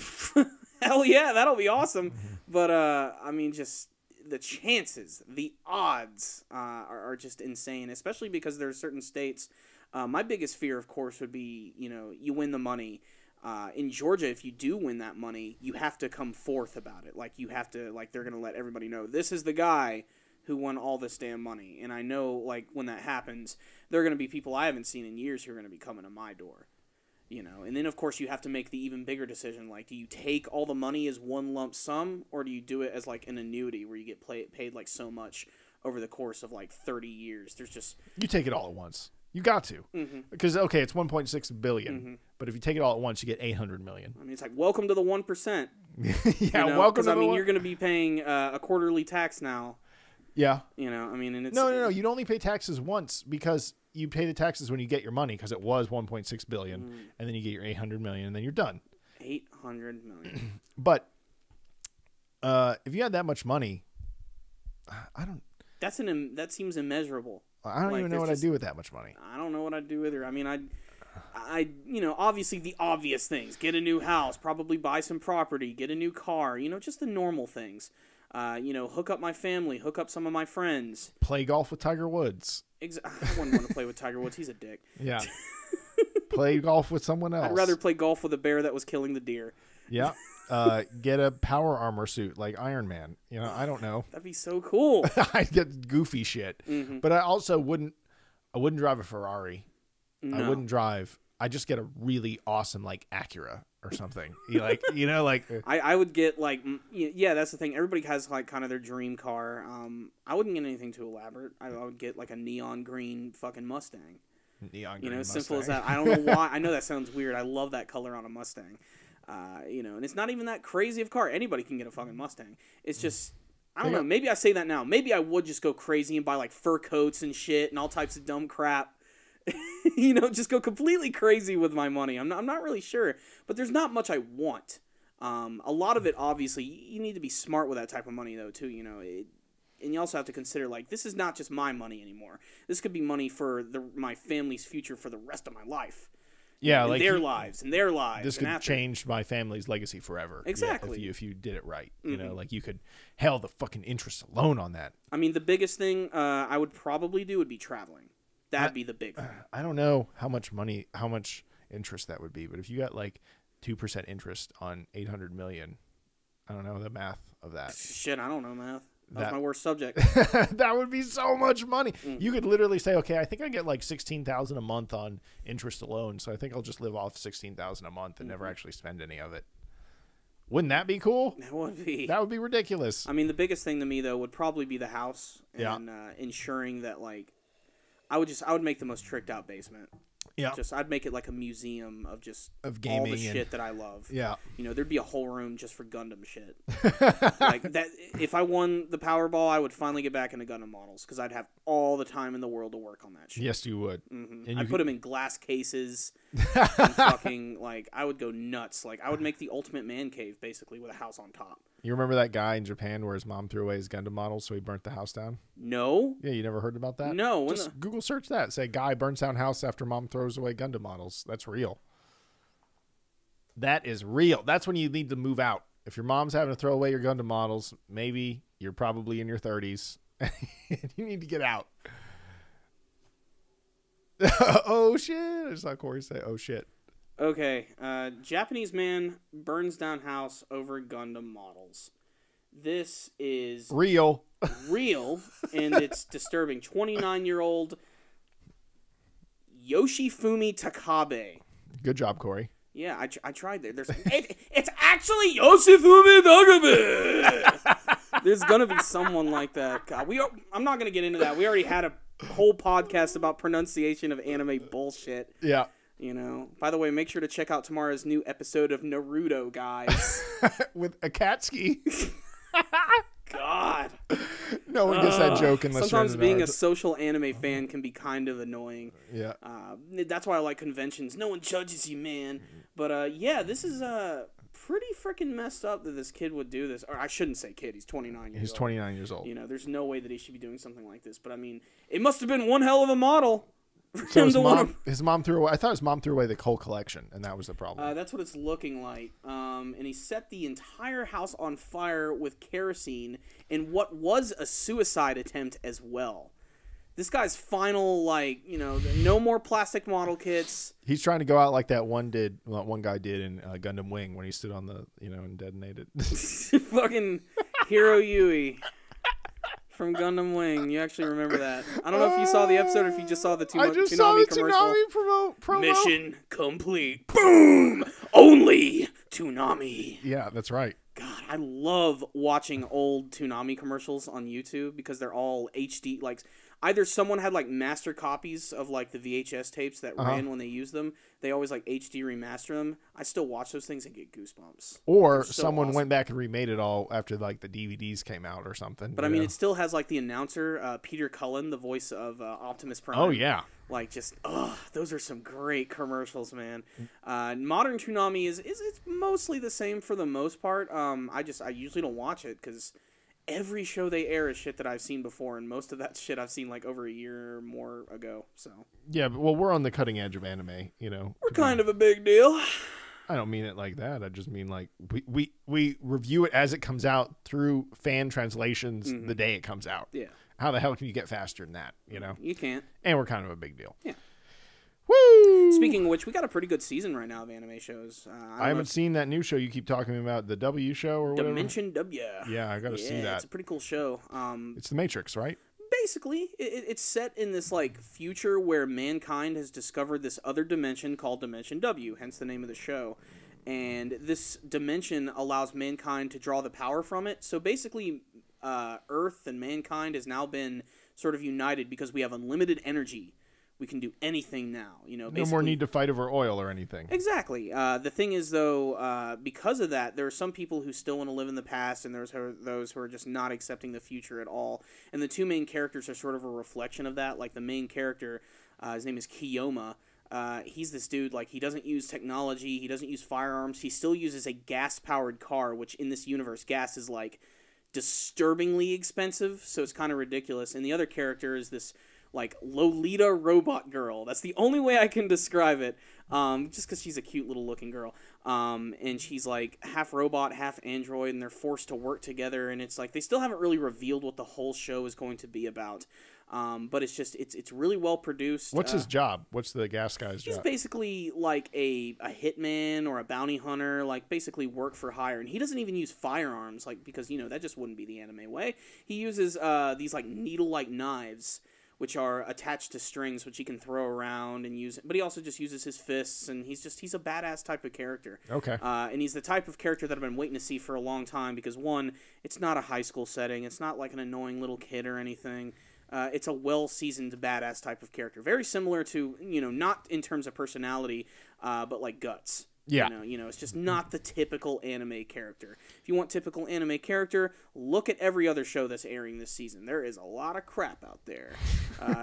hell yeah, that'll be awesome. But, I mean, just the chances, the odds are just insane, especially because there are certain states. My biggest fear, of course, would be, you win the money. In Georgia, if you do win that money, you have to come forth about it. Like, you have to, they're going to let everybody know, this is the guy who won all this damn money. And I know, like, when that happens, there are going to be people I haven't seen in years who are going to be coming to my door. You know, and then, of course, you have to make the even bigger decision. Like, do you take all the money as one lump sum, or do you do it as, like, an annuity where you get paid like, so much over the course of, like, 30 years? There's just... You take it all at once. You got to. Mm-hmm. Because, okay, it's $1.6 billion. Mm-hmm. But if you take it all at once, you get $800 million. I mean, it's like, welcome to the 1%. Yeah, you know? welcome to I the mean, one. you're going to be paying a quarterly tax now. Yeah. You know, I mean, and it's... No. You'd only pay taxes once because you pay the taxes when you get your money because it was $1.6 billion, and then you get your $800 million, and then you're done. $800 million. But if you had that much money, I don't... That seems immeasurable. I don't even know what I'd do with that much money. I don't know what I'd do either. I mean, I you know, obviously the obvious things. Get a new house, probably buy some property, get a new car, you know, just the normal things. You know, hook up my family, hook up some of my friends. Play golf with Tiger Woods. I wouldn't want to play with Tiger Woods. He's a dick. Yeah. Play golf with someone else. I'd rather play golf with a bear that was killing the deer. Yeah. Get a power armor suit like Iron Man. You know, I don't know. That'd be so cool. I'd get goofy shit. Mm-hmm. But I also wouldn't drive a Ferrari. No. I wouldn't drive. I'd just get a really awesome like Acura or something. I would get like, yeah, that's the thing. Everybody has like kind of their dream car. I wouldn't get anything too elaborate. I would get like a neon green fucking Mustang. Neon green Mustang. Simple as that. I don't know why. I know that sounds weird. I love that color on a Mustang. You know, and it's not even that crazy of a car. Anybody can get a fucking Mustang. It's just, I don't know. Maybe I say that now. Maybe I would just go crazy and buy like fur coats and shit and all types of dumb crap. You know, just go completely crazy with my money. I'm not really sure, but there's not much I want. A lot of it, obviously, you need to be smart with that type of money, though, too. You know, and you also have to consider, like, this is not just my money anymore. This could be money for my family's future for the rest of my life. Yeah, and like their lives and their lives. This could change my family's legacy forever. Exactly. If you did it right, you know, like you could, hell, the fucking interest alone on that. I mean, the biggest thing I would probably do would be traveling. That'd be the big thing. I don't know how much interest that would be, but if you got like 2% interest on $800 million, I don't know the math of that. Shit, I don't know math. That's my worst subject. That would be so much money. You could literally say, okay, I think I get like $16,000 a month on interest alone, so I think I'll just live off $16,000 a month and never actually spend any of it. Wouldn't that be cool? That would be. That would be ridiculous. I mean, the biggest thing to me though would probably be the house and ensuring that like I would make the most tricked out basement. Yeah. I'd make it like a museum of gaming all the shit that I love. Yeah. You know, there'd be a whole room just for Gundam shit. Like that. If I won the Powerball, I would finally get back into Gundam models because I'd have all the time in the world to work on that shit. Yes, you would. Mm-hmm. I'd put them in glass cases. And fucking like I would go nuts. Like I would make the ultimate man cave basically with a house on top. You remember that guy in Japan where his mom threw away his Gundam models, so he burnt the house down? No. Yeah, you never heard about that? No. Just Google search that. Say, guy burns down house after mom throws away Gundam models. That's real. That is real. That's when you need to move out. If your mom's having to throw away your Gundam models, maybe you're probably in your 30s. You need to get out. Oh, shit. I saw Corey say, oh, shit. Okay, Japanese man burns down house over Gundam models. This is real, and it's disturbing. 29-year-old Yoshifumi Takabe. Good job, Corey. Yeah, I tried there. It's actually Yoshifumi Takabe. There's gonna be someone like that. God, I'm not gonna get into that. We already had a whole podcast about pronunciation of anime bullshit. Yeah. You know, by the way, make sure to check out tomorrow's new episode of Naruto, guys. With Akatsuki. God. No one gets that joke unless sometimes you're in being a social anime fan can be kind of annoying. Yeah. That's why I like conventions. No one judges you, man. But yeah, this is pretty freaking messed up that this kid would do this. Or I shouldn't say kid. He's 29 years old. He's 29 years old. You know, there's no way that he should be doing something like this. But I mean, it must have been one hell of a model. So his mom threw away. I thought his mom threw away the whole collection, and that was the problem. That's what it's looking like. And he set the entire house on fire with kerosene in what was a suicide attempt as well. This guy's final, like, you know, no more plastic model kits. He's trying to go out like that one guy did in Gundam Wing when he stood on the, you know, and detonated. Fucking Hiro Yui. from Gundam Wing. You actually remember that. I don't know if you saw the episode or if you just saw the I just saw Toonami the commercial. Toonami promo. Mission complete. Boom! Only Toonami. Yeah, that's right. God, I love watching old Toonami commercials on YouTube because they're all HD. Like, either someone had like master copies of like the VHS tapes that ran when they used them. They always like HD remaster them. I still watch those things and get goosebumps. Or someone went back and remade it all after like the DVDs came out or something. But I mean, it still has like the announcer, Peter Cullen, the voice of Optimus Prime. Oh yeah. Like, just, those are some great commercials, man. Modern Toonami is it's mostly the same for the most part. I usually don't watch it because every show they air is shit that I've seen before, and most of that shit I've seen like over a year or more ago. So yeah, but, well, we're on the cutting edge of anime, you know. We're kind of a big deal. I don't mean it like that. I just mean like we review it as it comes out through fan translations the day it comes out. Yeah. How the hell can you get faster than that, you know? You can't. And we're kind of a big deal. Yeah. Woo! Speaking of which, we got a pretty good season right now of anime shows. I haven't seen that new show you keep talking about, the W show or whatever. Dimension W. Yeah, I got to see that. It's a pretty cool show. It's the Matrix, right? Basically, it's set in this like future where mankind has discovered this other dimension called Dimension W, hence the name of the show. And this dimension allows mankind to draw the power from it. So basically, Earth and mankind has now been sort of united because we have unlimited energy. We can do anything now, you know. No more need to fight over oil or anything. Exactly. The thing is, though, because of that, there are some people who still want to live in the past, and there's those who are just not accepting the future at all. And the two main characters are sort of a reflection of that. Like, the main character, his name is Kiyoma. He's this dude, like, he doesn't use technology, he doesn't use firearms, he still uses a gas-powered car, which in this universe, gas is, like, disturbingly expensive, so it's kind of ridiculous. And the other character is this, like, Lolita robot girl. That's the only way I can describe it, just because she's a cute little looking girl. And she's, like, half robot, half android, and they're forced to work together, and it's, like, they still haven't really revealed what the whole show is going to be about. But it's just, it's really well produced. What's his job? What's the gas guy's job? He's job? basically like a hitman or a bounty hunter, like basically work for hire. And he doesn't even use firearms, like, because, you know, that just wouldn't be the anime way. He uses these like needle-like knives, which are attached to strings, which he can throw around and use. But he also just uses his fists, and he's a badass type of character. Okay. And he's the type of character that I've been waiting to see for a long time because, one, it's not a high school setting. It's not like an annoying little kid or anything. It's a well-seasoned, badass type of character. Very similar to, you know, not in terms of personality, but like Guts. Yeah. You know, it's just not the typical anime character. If you want typical anime character, look at every other show that's airing this season. There is a lot of crap out there.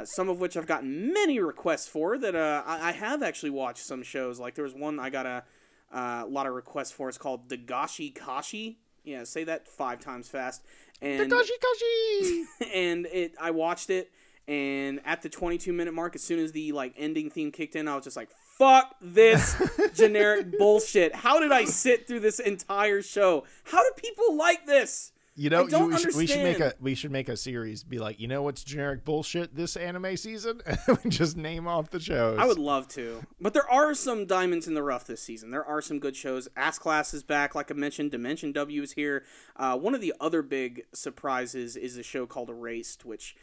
Some of which I've gotten many requests for that I have actually watched some shows. Like there was one I got a lot of requests for. It's called Dagashi Kashi. Yeah, say that 5 times fast. And Dagashi! And I watched it, and at the 22-minute mark, as soon as the like ending theme kicked in, I was just like, fuck this generic bullshit. How did I sit through this entire show? How do people like this? You know, I don't understand. we should make a series. Be like, you know what's generic bullshit this anime season? And just name off the shows. I would love to, but there are some diamonds in the rough this season. There are some good shows. Ass Class is back, like I mentioned. Dimension W is here. One of the other big surprises is a show called Erased, which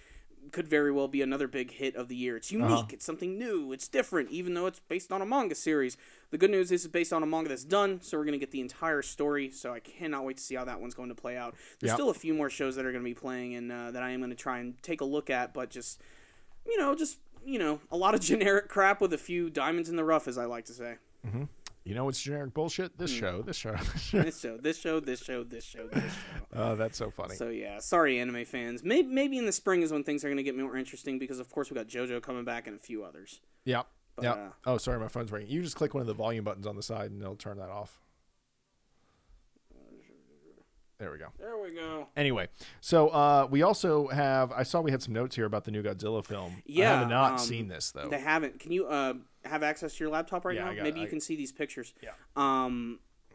could very well be another big hit of the year. It's unique. It's something new. It's different, even though it's based on a manga series. The good news is it's based on a manga that's done, so we're going to get the entire story, so I cannot wait to see how that one's going to play out. There's still a few more shows that are going to be playing and that I am going to try and take a look at, but just, a lot of generic crap with a few diamonds in the rough, as I like to say. Mm-hmm. You know what's generic bullshit? This show. This show. Oh, that's so funny. So, yeah. Sorry, anime fans. Maybe in the spring is when things are going to get more interesting because, of course, we got JoJo coming back and a few others. Yeah. Oh, sorry, my phone's ringing. You just click one of the volume buttons on the side and it'll turn that off. There we go. Anyway, so we also have. I saw we had some notes here about the new Godzilla film. Yeah, I have not seen this though. They haven't. Can you have access to your laptop right now? Maybe you can see these pictures. Yeah.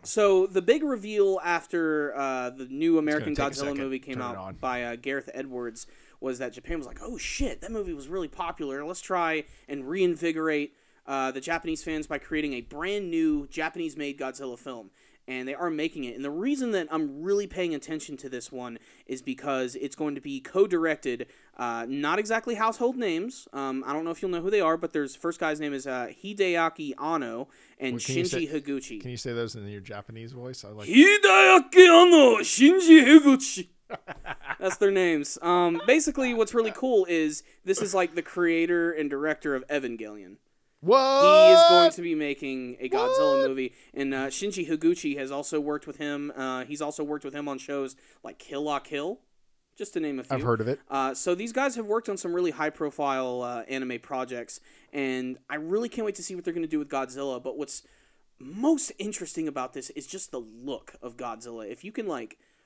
So the big reveal after the new American Godzilla movie came out by Gareth Edwards was that Japan was like, "Oh shit, that movie was really popular. Let's try and reinvigorate the Japanese fans by creating a brand new Japanese-made Godzilla film." and they are making it. And the reason that I'm really paying attention to this one is because it's going to be co-directed, not exactly household names. I don't know if you'll know who they are, but there's first guy's name is Hideaki Anno and Shinji Higuchi. Can you say those in your Japanese voice? I like Hideaki Anno, Shinji Higuchi. That's their names. Basically, what's really cool is this is like the creator and director of Evangelion. What? He is going to be making a Godzilla movie, and Shinji Higuchi has also worked with him. He's also worked with him on shows like Kill La Kill, just to name a few. I've heard of it. So these guys have worked on some really high-profile anime projects, and I really can't wait to see what they're going to do with Godzilla. But what's most interesting about this is just the look of Godzilla. If you can,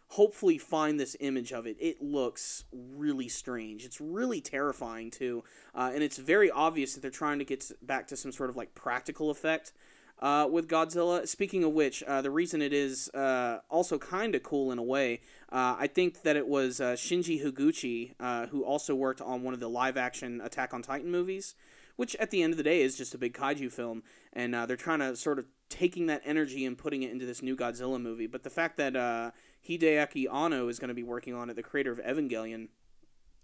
hopefully find this image of it, it looks really strange. It's really terrifying too, and it's very obvious that they're trying to get back to some sort of practical effect with Godzilla. Speaking of which, the reason it is also kind of cool in a way, I think that it was Shinji Higuchi who also worked on one of the live-action Attack on Titan movies, which at the end of the day is just a big kaiju film, and they're trying to sort of taking that energy and putting it into this new Godzilla movie. But the fact that Hideaki Anno is going to be working on it, the creator of Evangelion,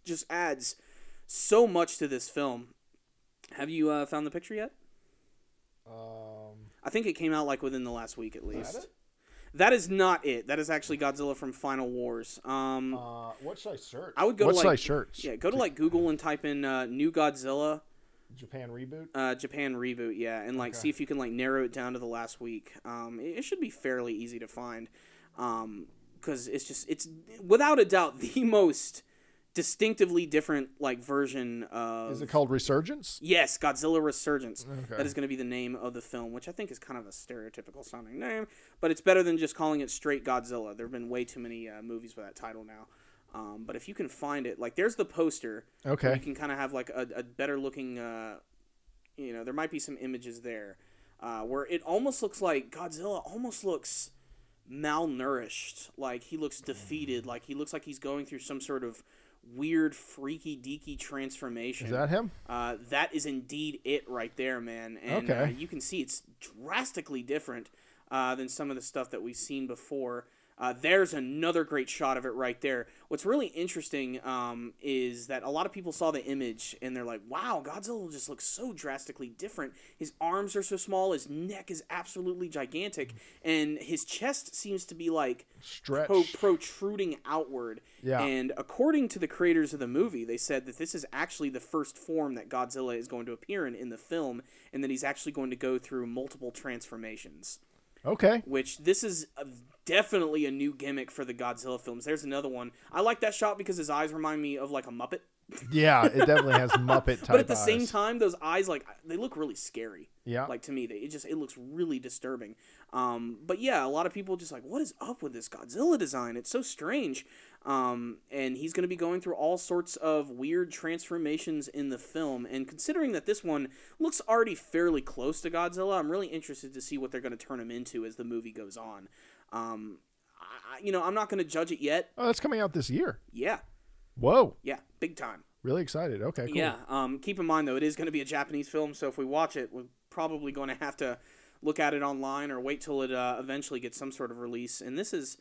just adds so much to this film. Have you found the picture yet? I think it came out within the last week at least. Is that it? That is not it. That is actually Godzilla from Final Wars. What should I search? I would go what to should I search? Yeah, go to Google and type in new Godzilla. Japan reboot? Japan reboot, yeah, and see if you can narrow it down to the last week. It should be fairly easy to find, because it's without a doubt the most distinctively different version of. Is it called Resurgence? Yes, Godzilla Resurgence. Okay. That is going to be the name of the film, which I think is kind of a stereotypical sounding name, but it's better than just calling it straight Godzilla. There have been way too many movies with that title now. But if you can find it, there's the poster. Okay. You can kind of have a better looking, there might be some images there, where it almost looks like Godzilla almost looks malnourished. He looks defeated. He looks like he's going through some sort of weird, freaky deaky transformation. Is that him? That is indeed it right there, man. And okay. You can see it's drastically different than some of the stuff that we've seen before. There's another great shot of it right there. What's really interesting is that a lot of people saw the image and they're like, wow, Godzilla just looks so drastically different. His arms are so small, his neck is absolutely gigantic, and his chest seems to be protruding outward. Yeah. And according to the creators of the movie, they said that this is actually the first form that Godzilla is going to appear in the film, and that he's actually going to go through multiple transformations. Okay. Which this is definitely a new gimmick for the Godzilla films. There's another one. I like that shot because his eyes remind me of a Muppet. Yeah, it definitely has Muppet type. But at the eyes. same time, those eyes they look really scary. Yeah. To me, it looks really disturbing. But yeah, a lot of people just what is up with this Godzilla design? It's so strange. And he's going to be going through all sorts of weird transformations in the film. And considering that this one looks already fairly close to Godzilla, I'm really interested to see what they're going to turn him into as the movie goes on. I'm not going to judge it yet. Oh, that's coming out this year. Yeah. Whoa. Yeah, big time. Really excited. Okay, cool. Yeah. Keep in mind, though, it is going to be a Japanese film, so if we watch it, we're probably going to have to look at it online or wait till it eventually gets some sort of release. And this is,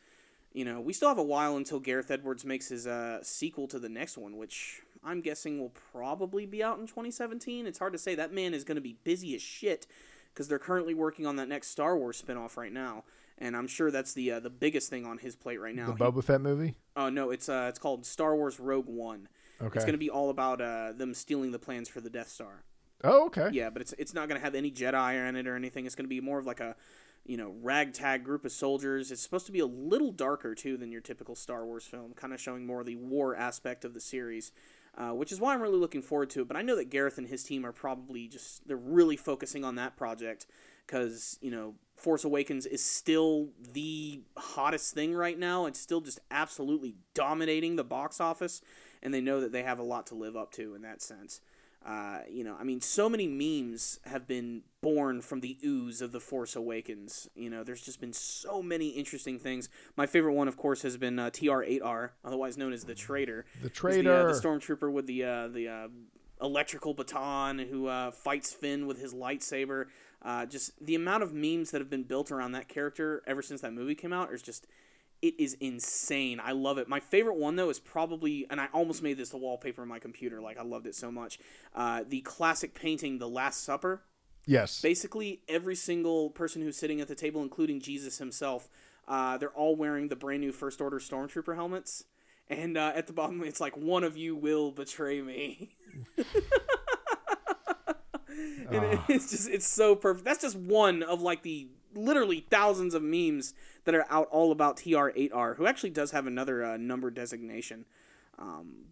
we still have a while until Gareth Edwards makes his sequel to the next one, which I'm guessing will probably be out in 2017. It's hard to say. That man is going to be busy as shit because they're currently working on that next Star Wars spinoff right now. And I'm sure that's the biggest thing on his plate right now. The Boba Fett movie? Oh, no, it's called Star Wars Rogue One. Okay. It's going to be all about them stealing the plans for the Death Star. Oh, okay. Yeah, but it's not going to have any Jedi in it or anything. It's going to be more of a ragtag group of soldiers. It's supposed to be a little darker, too, than your typical Star Wars film, kind of showing more of the war aspect of the series, which is why I'm really looking forward to it. But I know that Gareth and his team are probably they're really focusing on that project because, Force Awakens is still the hottest thing right now. It's still just absolutely dominating the box office, and they know that they have a lot to live up to in that sense. So many memes have been born from the ooze of The Force Awakens. There's just been so many interesting things. My favorite one, of course, has been TR-8R, otherwise known as the Traitor. The Traitor. The stormtrooper with the electrical baton who fights Finn with his lightsaber. Just the amount of memes that have been built around that character ever since that movie came out is just, it is insane. I love it. My favorite one, though, is probably, and I almost made this the wallpaper on my computer. Like, I loved it so much. The classic painting, The Last Supper. Yes. Basically, every single person who's sitting at the table, including Jesus himself, they're all wearing the brand new First Order Stormtrooper helmets. And at the bottom, it's like, one of you will betray me. And it's so perfect. That's just one of like the literally thousands of memes that are out all about TR-8R, who actually does have another number designation.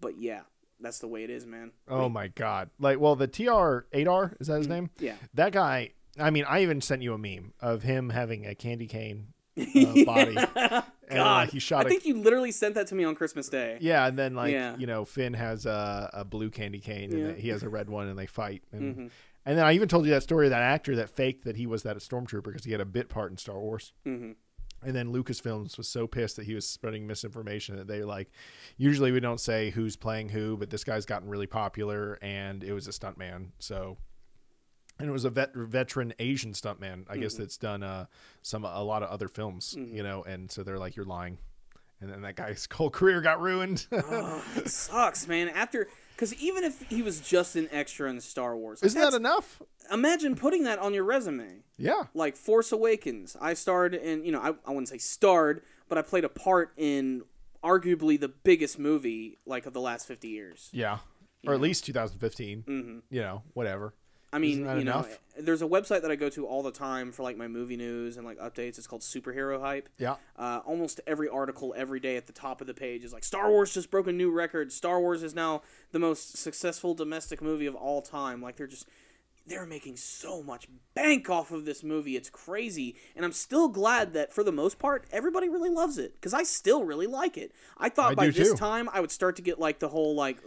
But yeah, that's the way it is, man. Oh my God. Like, well, the TR-8R, is that his name? Yeah. That guy, I mean, I even sent you a meme of him having a candy cane body. And, God, he shot I think you literally sent that to me on Christmas Day. Yeah, and then Finn has a blue candy cane, and he has a red one, and they fight. And and then I even told you that story of that actor that faked that he was that stormtrooper because he had a bit part in Star Wars. Mm-hmm. And then Lucasfilms was so pissed that he was spreading misinformation that they like, usually we don't say who's playing who, but this guy's gotten really popular, and it was a stuntman. So, and it was a veteran Asian stuntman, I guess, that's done a lot of other films, and so they're like, you're lying. And then that guy's whole career got ruined. Oh, it sucks, man. Because even if he was just an extra in Star Wars, isn't that enough? Imagine putting that on your resume. Yeah. Like Force Awakens, I starred in, I wouldn't say starred, but I played a part in arguably the biggest movie like of the last 50 years. Yeah, or at least 2015. Mm-hmm. Whatever. I mean, there's a website that I go to all the time for like my movie news and like updates. It's called Superhero Hype. Yeah. Almost every article every day at the top of the page is like, Star Wars just broke a new record. Star Wars is now the most successful domestic movie of all time. Like they're making so much bank off of this movie. It's crazy. And I'm still glad that, for the most part, everybody really loves it. Because I still really like it. I thought by this time I would start to get, like, the whole, like,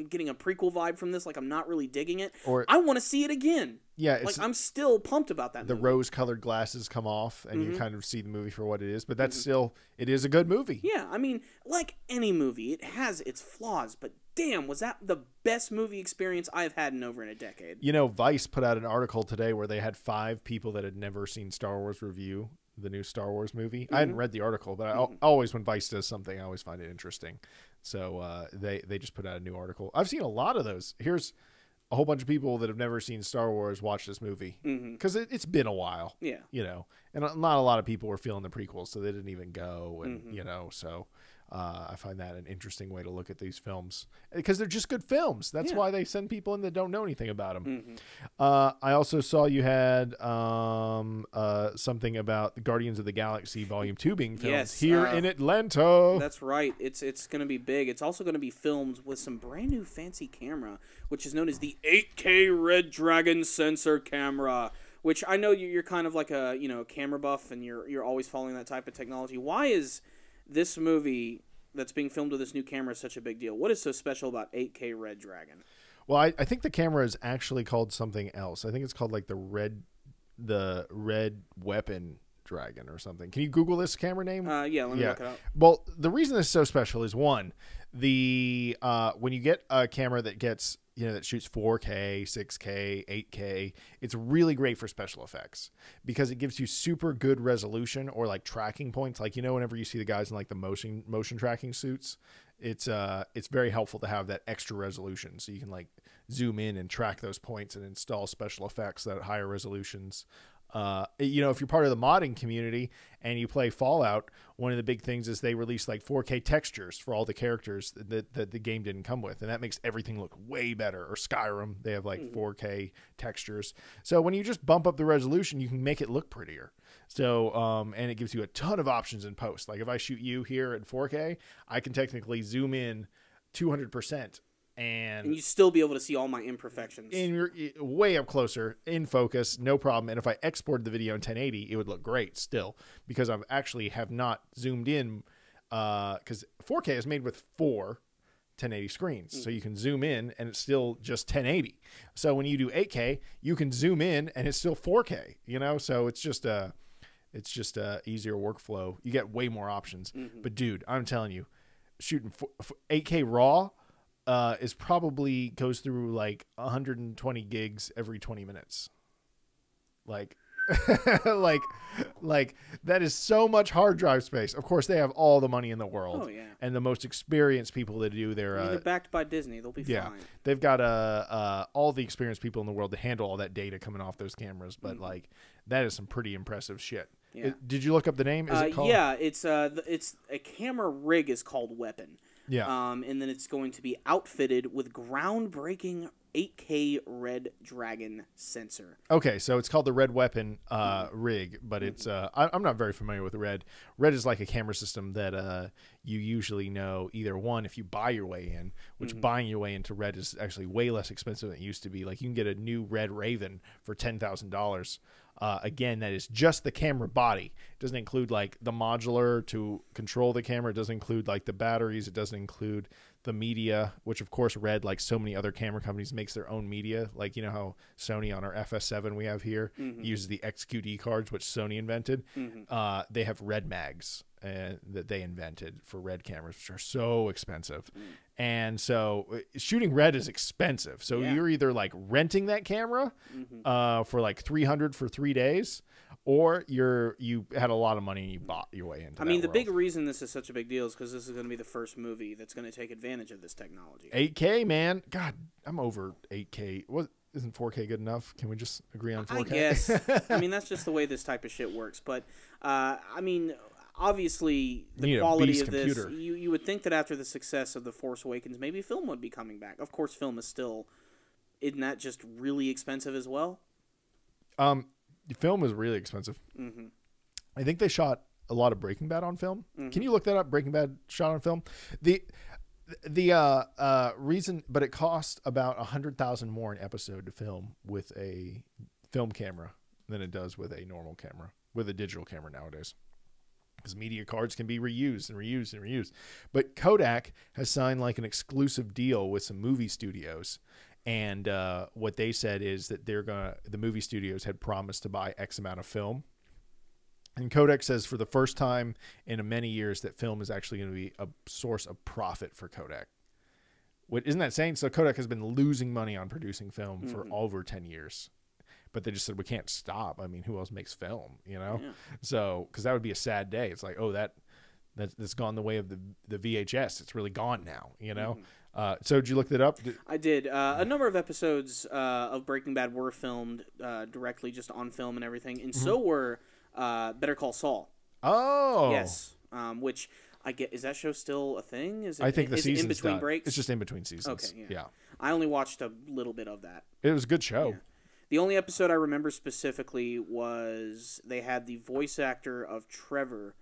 getting a prequel vibe from this. Like, I'm not really digging it. I want to see it again. Yeah. Like, I'm still pumped about that movie. The rose-colored glasses come off, and you kind of see the movie for what it is. But that's still, it is a good movie. Yeah. I mean, like any movie, it has its flaws, but damn, was that the best movie experience I've had in over a decade. Vice put out an article today where they had 5 people that had never seen Star Wars review the new Star Wars movie. I hadn't read the article, but I always, when Vice does something, I always find it interesting. So they just put out a new article. I've seen a lot of those. Here's a whole bunch of people that have never seen Star Wars watch this movie because it's been a while. Yeah. And not a lot of people were feeling the prequels, so they didn't even go. And, so... I find that an interesting way to look at these films because they're just good films. That's why they send people in that don't know anything about them. I also saw you had something about the Guardians of the Galaxy Volume 2 being filmed here in Atlanta. That's right. It's going to be big. It's also going to be filmed with some brand new fancy camera, which is known as the 8K Red Dragon sensor camera. Which I know you're kind of like a camera buff, and you're always following that type of technology. Why is this movie that's being filmed with this new camera is such a big deal? What is so special about 8K Red Dragon? Well, I think the camera is actually called something else. I think it's called like the Red Weapon Dragon or something. Can you Google this camera name? Yeah, let me look it up. Well, the reason this is so special is one, when you get a camera that gets that shoots 4K, 6K, 8K, it's really great for special effects because it gives you super good resolution or like tracking points. Like, whenever you see the guys in like the motion tracking suits, it's very helpful to have that extra resolution. So you can like zoom in and track those points and install special effects at higher resolutions. If you're part of the modding community and you play Fallout, one of the big things is they release like 4K textures for all the characters that the game didn't come with. And that makes everything look way better. Or Skyrim, they have like 4K textures. So when you just bump up the resolution, you can make it look prettier. So, and it gives you a ton of options in post. Like if I shoot you here at 4K, I can technically zoom in 200%. And you still be able to see all my imperfections. And you're way up closer, in focus, no problem. And if I exported the video in 1080, it would look great still because I actually have not zoomed in because 4K is made with 4 1080 screens. So you can zoom in and it's still just 1080. So when you do 8K, you can zoom in and it's still 4K, So it's just a easier workflow. You get way more options. But dude, I'm telling you, shooting 8K RAW is probably goes through like 120 gigs every 20 minutes. Like, like that is so much hard drive space. Of course, they have all the money in the world, and the most experienced people that do their. They're backed by Disney. They'll be fine. They've got all the experienced people in the world to handle all that data coming off those cameras. But like, that is some pretty impressive shit. Yeah. Did you look up the name? Is it called? Yeah, it's a camera rig is called Weapon. Yeah. And then it's going to be outfitted with groundbreaking 8K Red Dragon sensor. Okay, so it's called the Red Weapon rig, but it's I'm not very familiar with Red. Red is like a camera system that you usually know either one if you buy your way in, which buying your way into Red is actually way less expensive than it used to be. Like you can get a new Red Raven for $10,000. Again, that is just the camera body. It doesn't include like the modular to control the camera. It doesn't include like the batteries. It doesn't include the media, which of course Red, like so many other camera companies, makes their own media. Like, you know how Sony on our FS7 we have here uses the XQD cards, which Sony invented. They have Red mags that they invented for Red cameras, which are so expensive. And so shooting Red is expensive. So you're either like renting that camera for like $300 for 3 days, or you had a lot of money and you bought your way into. I mean, the big reason this is such a big deal is because this is going to be the first movie that's going to take advantage of this technology. 8K, man. God, I'm over 8K. What isn't 4K good enough? Can we just agree on 4K? I guess. I mean, that's just the way this type of shit works. But I mean, obviously, the quality of this, you would think that after the success of The Force Awakens, maybe film would be coming back. Of course, film is still, isn't that just really expensive as well? The film is really expensive. I think they shot a lot of Breaking Bad on film. Can you look that up? Breaking Bad shot on film. The reason, but it cost about $100,000 more an episode to film with a film camera than it does with a normal camera, with a digital camera nowadays. Because media cards can be reused and reused and reused. But Kodak has signed like an exclusive deal with some movie studios. And what they said is that the movie studios had promised to buy X amount of film. And Kodak says for the first time in many years that film is actually going to be a source of profit for Kodak. Isn't that saying? So Kodak has been losing money on producing film for over 10 years. But they just said, we can't stop. I mean, who else makes film, you know? Yeah. So, because that would be a sad day. It's like, oh, that's gone the way of the VHS. It's really gone now, you know? So did you look that up? I did. A number of episodes of Breaking Bad were filmed directly just on film and everything. And so were Better Call Saul. Oh. Yes. Which, I get, is that show still a thing? I think the season's in between done. breaks? It's just in between seasons. Okay, yeah. I only watched a little bit of that. It was a good show. Yeah. The only episode I remember specifically was they had the voice actor of Trevor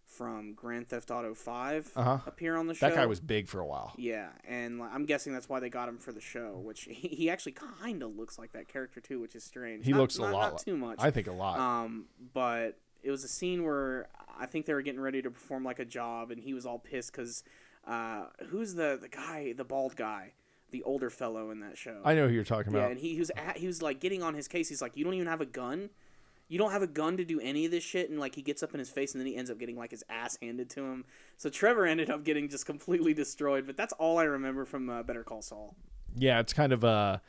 from Grand Theft Auto 5 appear on the show. That guy was big for a while. Yeah, and I'm guessing that's why they got him for the show, which he actually kind of looks like that character too, which is strange. He looks a lot. Not too much. I think a lot. But it was a scene where I think they were getting ready to perform like a job, and he was all pissed because who's the guy, the bald guy? The older fellow in that show. I know who you're talking about. Yeah, and he was like getting on his case. He's like, you don't even have a gun? You don't have a gun to do any of this shit? And like he gets up in his face and then he ends up getting like his ass handed to him. So Trevor ended up getting just completely destroyed. But that's all I remember from Better Call Saul. Yeah, it's kind of a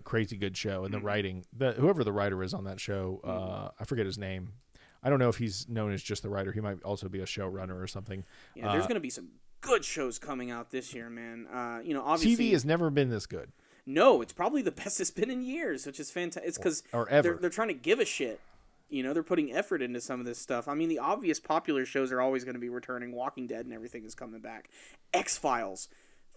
crazy good show. And the writing, whoever the writer is on that show, I forget his name. I don't know if he's known as just the writer. He might also be a showrunner or something. Yeah, there's going to be some good shows coming out this year, man. Obviously TV has never been this good. No, it's probably the best it's been in years, which is fantastic. It's because they're trying to give a shit. You know, they're putting effort into some of this stuff. I mean, the obvious popular shows are always going to be returning. Walking Dead and everything is coming back. X-Files,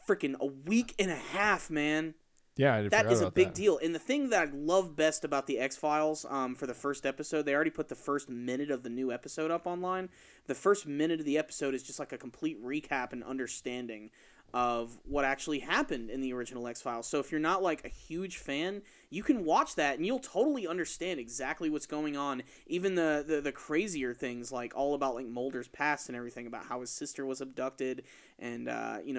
freaking a week and a half, man. Yeah, that is a big deal. And the thing that I love best about the X-Files, for the first episode, they already put the first minute of the new episode up online. The first minute of the episode is just like a complete recap and understanding of what actually happened in the original X-Files. So if you're not like a huge fan, you can watch that and you'll totally understand exactly what's going on. Even the crazier things, like all about like Mulder's past and everything, about how his sister was abducted, and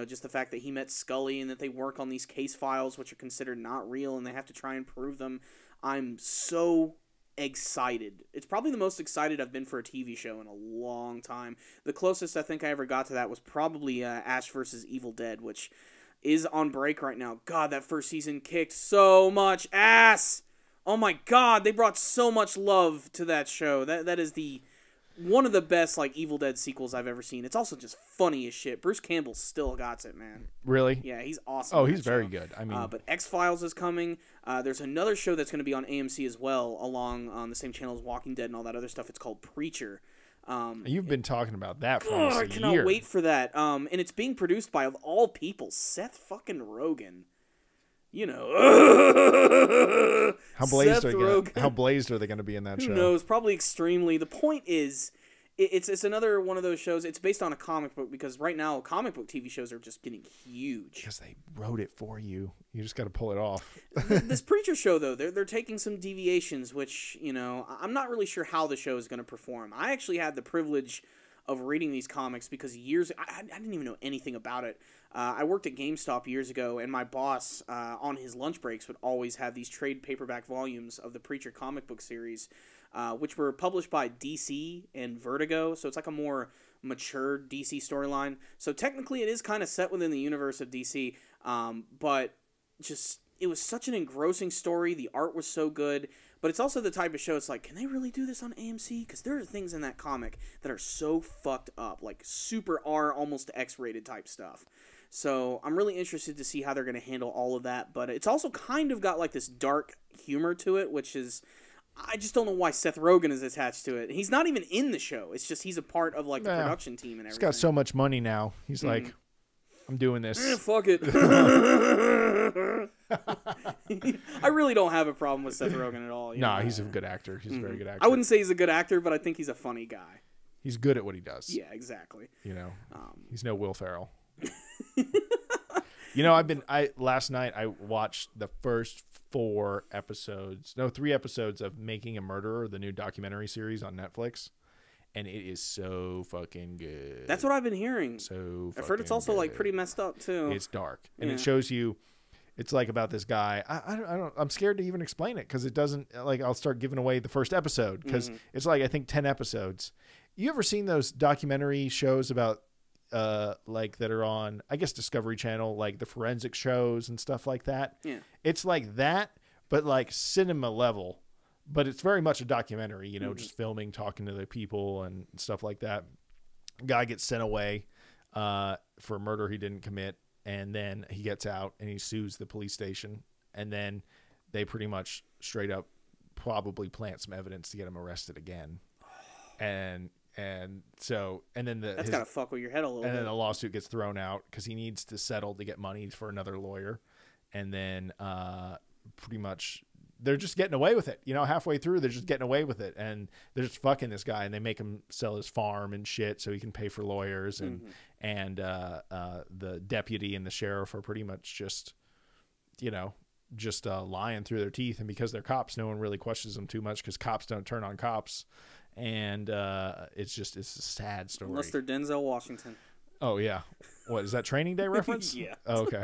just the fact that he met Scully and that they work on these case files which are considered not real and they have to try and prove them. I'm so excited. It's probably the most excited I've been for a TV show in a long time. The closest I think I ever got to that was probably Ash vs. Evil Dead, which is on break right now. God, that first season kicked so much ass. Oh my God, they brought so much love to that show. That is one of the best like Evil Dead sequels I've ever seen. It's also just funny as shit. Bruce Campbell still got it, man. Really? Yeah, he's awesome. Oh, he's very good. I mean, but X-Files is coming. There's another show that's going to be on AMC as well, along on the same channel as Walking Dead and all that other stuff. It's called Preacher. You've been talking about that for I almost a cannot year. wait for that. And it's being produced by, of all people, Seth fucking Rogen. You know, How blazed are they going to be in that show? Who knows? Probably extremely. The point is, it's another one of those shows. It's based on a comic book because right now comic book TV shows are just getting huge. Because they wrote it for you. You just got to pull it off. This Preacher show, though, they're taking some deviations, which, you know, I'm not really sure how the show is going to perform. I actually had the privilege of reading these comics because I didn't even know anything about it. I worked at GameStop years ago, and my boss on his lunch breaks would always have these trade paperback volumes of the Preacher comic book series, which were published by DC and Vertigo, so it's like a more mature DC storyline. So technically it is kind of set within the universe of DC, but just it was such an engrossing story. The art was so good, but it's also the type of show it's like, can they really do this on AMC? Because there are things in that comic that are so fucked up, like super R, almost X-rated type stuff. So I'm really interested to see how they're going to handle all of that, but it's also kind of got like this dark humor to it, which is, I just don't know why Seth Rogen is attached to it. He's not even in the show. It's just he's a part of like the production team and everything. He's got so much money now. He's like, I'm doing this. Fuck it. I really don't have a problem with Seth Rogen at all. No, he's a good actor. He's a very good actor. I wouldn't say he's a good actor, but I think he's a funny guy. He's good at what he does. Yeah, exactly. You know, he's no Will Ferrell. You know, last night I watched the first 3 episodes of Making a Murderer, the new documentary series on Netflix, and it is so fucking good. That's what I've been hearing. I've heard it's also like pretty messed up too. It's dark, and it shows you. It's like about this guy. I'm scared to even explain it because it doesn't. Like, I'll start giving away the first episode because it's like I think 10 episodes. You ever seen those documentary shows about? Like that are on, I guess, Discovery Channel, like the forensic shows and stuff like that. Yeah. It's like that, but like cinema level, but it's very much a documentary, you know, just filming, talking to the people and stuff like that. Guy gets sent away, for a murder he didn't commit. And then he gets out and he sues the police station. And then they pretty much straight up probably plant some evidence to get him arrested again. And then that's gotta fuck with your head a little bit. And then the lawsuit gets thrown out because he needs to settle to get money for another lawyer. And then pretty much they're just getting away with it. You know, halfway through they're just getting away with it, and they're just fucking this guy, and they make him sell his farm and shit so he can pay for lawyers. And the deputy and the sheriff are pretty much just, you know, just lying through their teeth. And because they're cops, no one really questions them too much because cops don't turn on cops. And it's a sad story. Unless they're Denzel Washington. Oh, yeah. What, is that Training Day reference? Yeah. Oh, okay.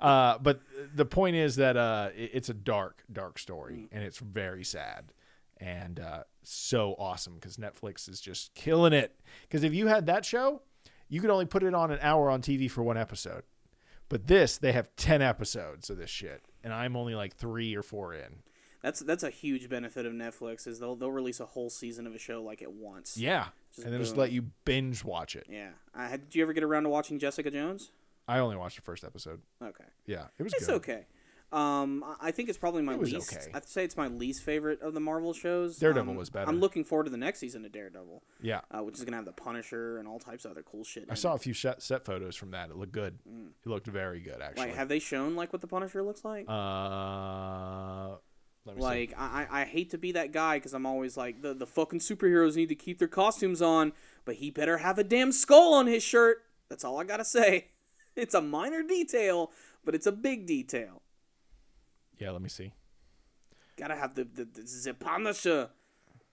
But the point is that it's a dark, dark story, and it's very sad. And so awesome because Netflix is just killing it. Because if you had that show, you could only put it on an hour on TV for 1 episode. But they have 10 episodes of this shit, and I'm only like 3 or 4 in. That's a huge benefit of Netflix is they'll release a whole season of a show like at once. Yeah, and then just let you binge watch it. Yeah. Did you ever get around to watching Jessica Jones? I only watched the first episode. Okay. Yeah, it's good. It's okay. I think it's probably my least. Okay. I'd say it's my least favorite of the Marvel shows. Daredevil was better. I'm looking forward to the next season of Daredevil. Yeah, which is gonna have the Punisher and all types of other cool shit. I saw a few set photos from that. It looked good. It looked very good, actually. Like, have they shown like what the Punisher looks like? Like, I hate to be that guy because I'm always like, the fucking superheroes need to keep their costumes on, but he better have a damn skull on his shirt. That's all I gotta say. It's a minor detail, but it's a big detail. Yeah, let me see. Gotta have the Punisher.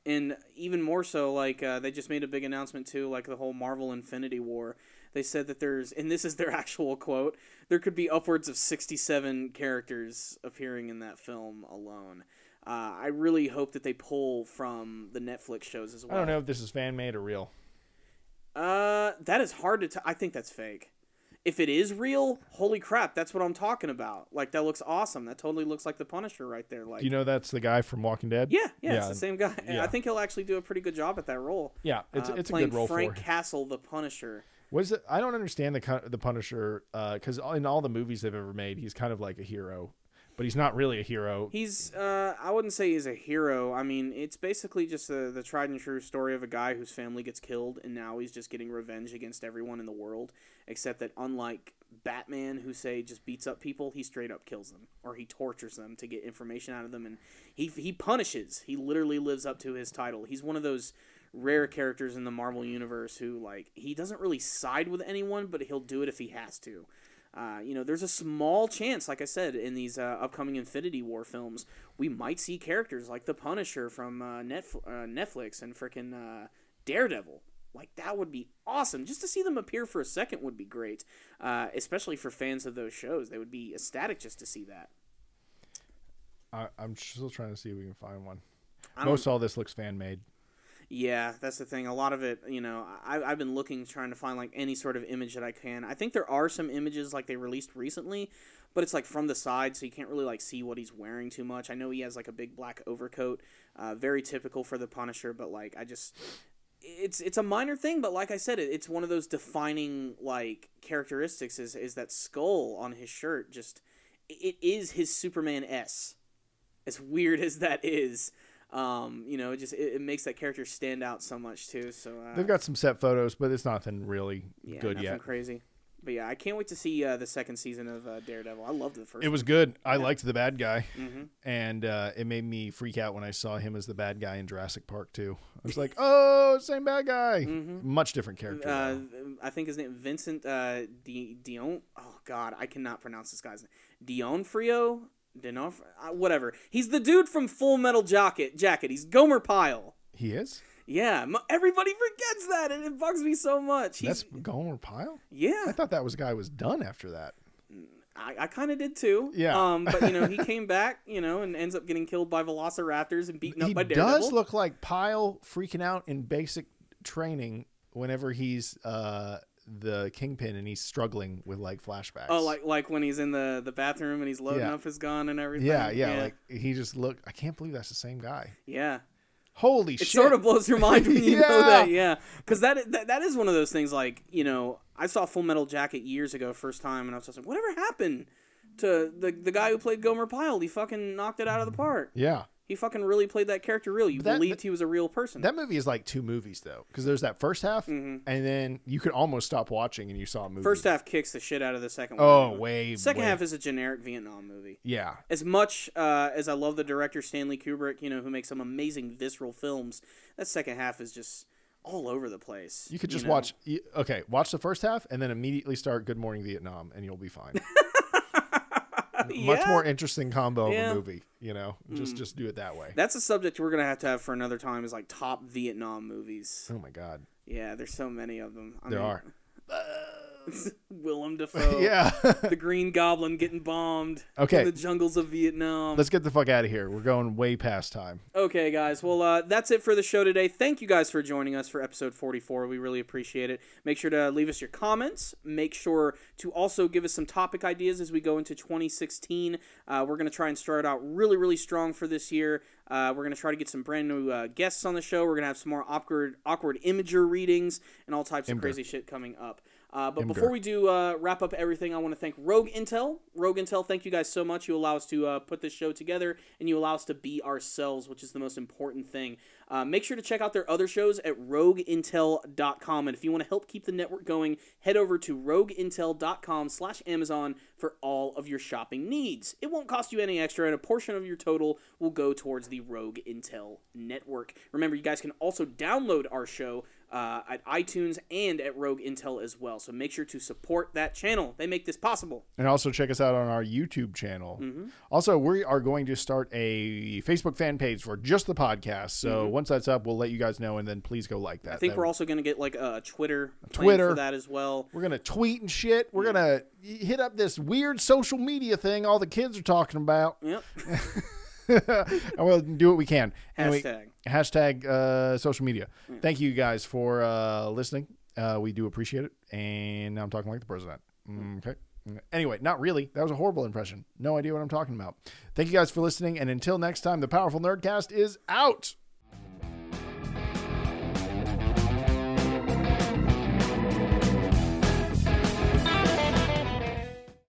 And even more so, like, they just made a big announcement too, like the whole Marvel Infinity War. They said that and this is their actual quote, there could be upwards of 67 characters appearing in that film alone. I really hope that they pull from the Netflix shows as well. I don't know if this is fan-made or real. That is hard to tell. I think that's fake. if it is real, holy crap, that's what I'm talking about. Like, that looks awesome. That totally looks like the Punisher right there. Like, Do you know that's the guy from Walking Dead? Yeah, it's the same guy. Yeah. I think he'll actually do a pretty good job at that role. Yeah, it's a playing good role Frank for him. Castle, the Punisher. Was it? I don't understand the Punisher because in all the movies they've ever made, he's kind of like a hero, but he's not really a hero. He's, I wouldn't say he's a hero. I mean, it's basically just the tried and true story of a guy whose family gets killed, and now he's just getting revenge against everyone in the world, except that unlike Batman, who, say, just beats up people, he straight up kills them, or he tortures them to get information out of them, and he punishes. He literally lives up to his title. He's one of those rare characters in the Marvel Universe who, like, he doesn't really side with anyone, but he'll do it if he has to. There's a small chance, like I said, in these upcoming Infinity War films, we might see characters like the Punisher from Netflix and frickin' Daredevil. Like, that would be awesome. Just to see them appear for a second would be great, especially for fans of those shows. They would be ecstatic just to see that. I'm still trying to see if we can find one. Most all this looks fan-made. Yeah, that's the thing. A lot of it, I've been trying to find, like, any sort of image that I can. I think there are some images, like, they released recently, but it's, like, from the side, so you can't really, like, see what he's wearing too much. I know he has, like, a big black overcoat, very typical for the Punisher, but, like, it's a minor thing, but like I said, it's one of those defining, like, characteristics is that skull on his shirt. Just, it is his Superman S. As weird as that is. It makes that character stand out so much too. So they've got some set photos, but it's nothing really good nothing yet. Crazy, but yeah, I can't wait to see the second season of Daredevil. I loved the first. It was good. I liked the bad guy, mm-hmm. and it made me freak out when I saw him as the bad guy in Jurassic Park 2. I was like, "Oh, same bad guy, mm-hmm. much different character." I think his name Vincent Dion. Oh God, I cannot pronounce this guy's name. D'Onofrio. Whatever. He's the dude from Full Metal Jacket. He's Gomer Pyle. He is? Yeah. Everybody forgets that, and it bugs me so much. That's Gomer Pyle? Yeah. I thought that guy was done after that. I kind of did too. Yeah. But, he came back, and ends up getting killed by velociraptors and beaten up by Daredevil. He does look like Pyle freaking out in basic training whenever he's the Kingpin and he's struggling with, like, flashbacks. Oh, like when he's in the bathroom and he's loading up his gun and everything. Yeah. Like, he just looked. I can't believe that's the same guy. Yeah. Holy shit. It sort of blows your mind when you know that, yeah. Because that is one of those things, like, I saw Full Metal Jacket years ago, first time, and I was just like, whatever happened to the guy who played Gomer Pyle? He fucking knocked it out of the park. Yeah. He fucking really played that character real. You believed he was a real person. That movie is like 2 movies, though, because there's that first half, mm-hmm. and then you could almost stop watching and you saw a movie. First half kicks the shit out of the second one. Oh, way. Second half is a generic Vietnam movie. Yeah. As much as I love the director Stanley Kubrick, who makes some amazing visceral films, that second half is just all over the place. You could just watch the first half and then immediately start Good Morning Vietnam, and you'll be fine. Much more interesting combo of a movie, just do it that way. That's a subject we're going to have for another time, is like top Vietnam movies. Oh my God. Yeah, there's so many of them. There are. Willem Dafoe. Yeah. The Green Goblin getting bombed in the jungles of Vietnam. Let's get the fuck out of here. We're going way past time. Okay, guys. Well, that's it for the show today. Thank you guys for joining us for episode 44. We really appreciate it. Make sure to leave us your comments. Make sure to also give us some topic ideas as we go into 2016. We're going to try and start out really, really strong for this year. We're going to try to get some brand new guests on the show. We're going to have some more awkward Imager readings and all types of crazy shit coming up. But before we do wrap up everything, I want to thank Rogue Intel. Rogue Intel, thank you guys so much. You allow us to put this show together, and you allow us to be ourselves, which is the most important thing. Make sure to check out their other shows at rogueintel.com. And if you want to help keep the network going, head over to rogueintel.com/Amazon for all of your shopping needs. It won't cost you any extra, and a portion of your total will go towards the Rogue Intel network. Remember, you guys can also download our show at iTunes and at Rogue Intel as well. So make sure to support that channel. They make this possible. And also check us out on our YouTube channel. Mm-hmm. Also, we are going to start a Facebook fan page for just the podcast. So once that's up, we'll let you guys know, and then please go like that. I think we're also going to get like a Twitter for that as well. We're going to tweet and shit. We're going to hit up this weird social media thing all the kids are talking about. Yep. And we'll do what we can. Hashtag. Hashtag social media. Thank you guys for listening. We do appreciate it. And now I'm talking like the president. Okay. Anyway, not really. That was a horrible impression. No idea what I'm talking about. Thank you guys for listening. And until next time, the Powerful Nerdcast is out.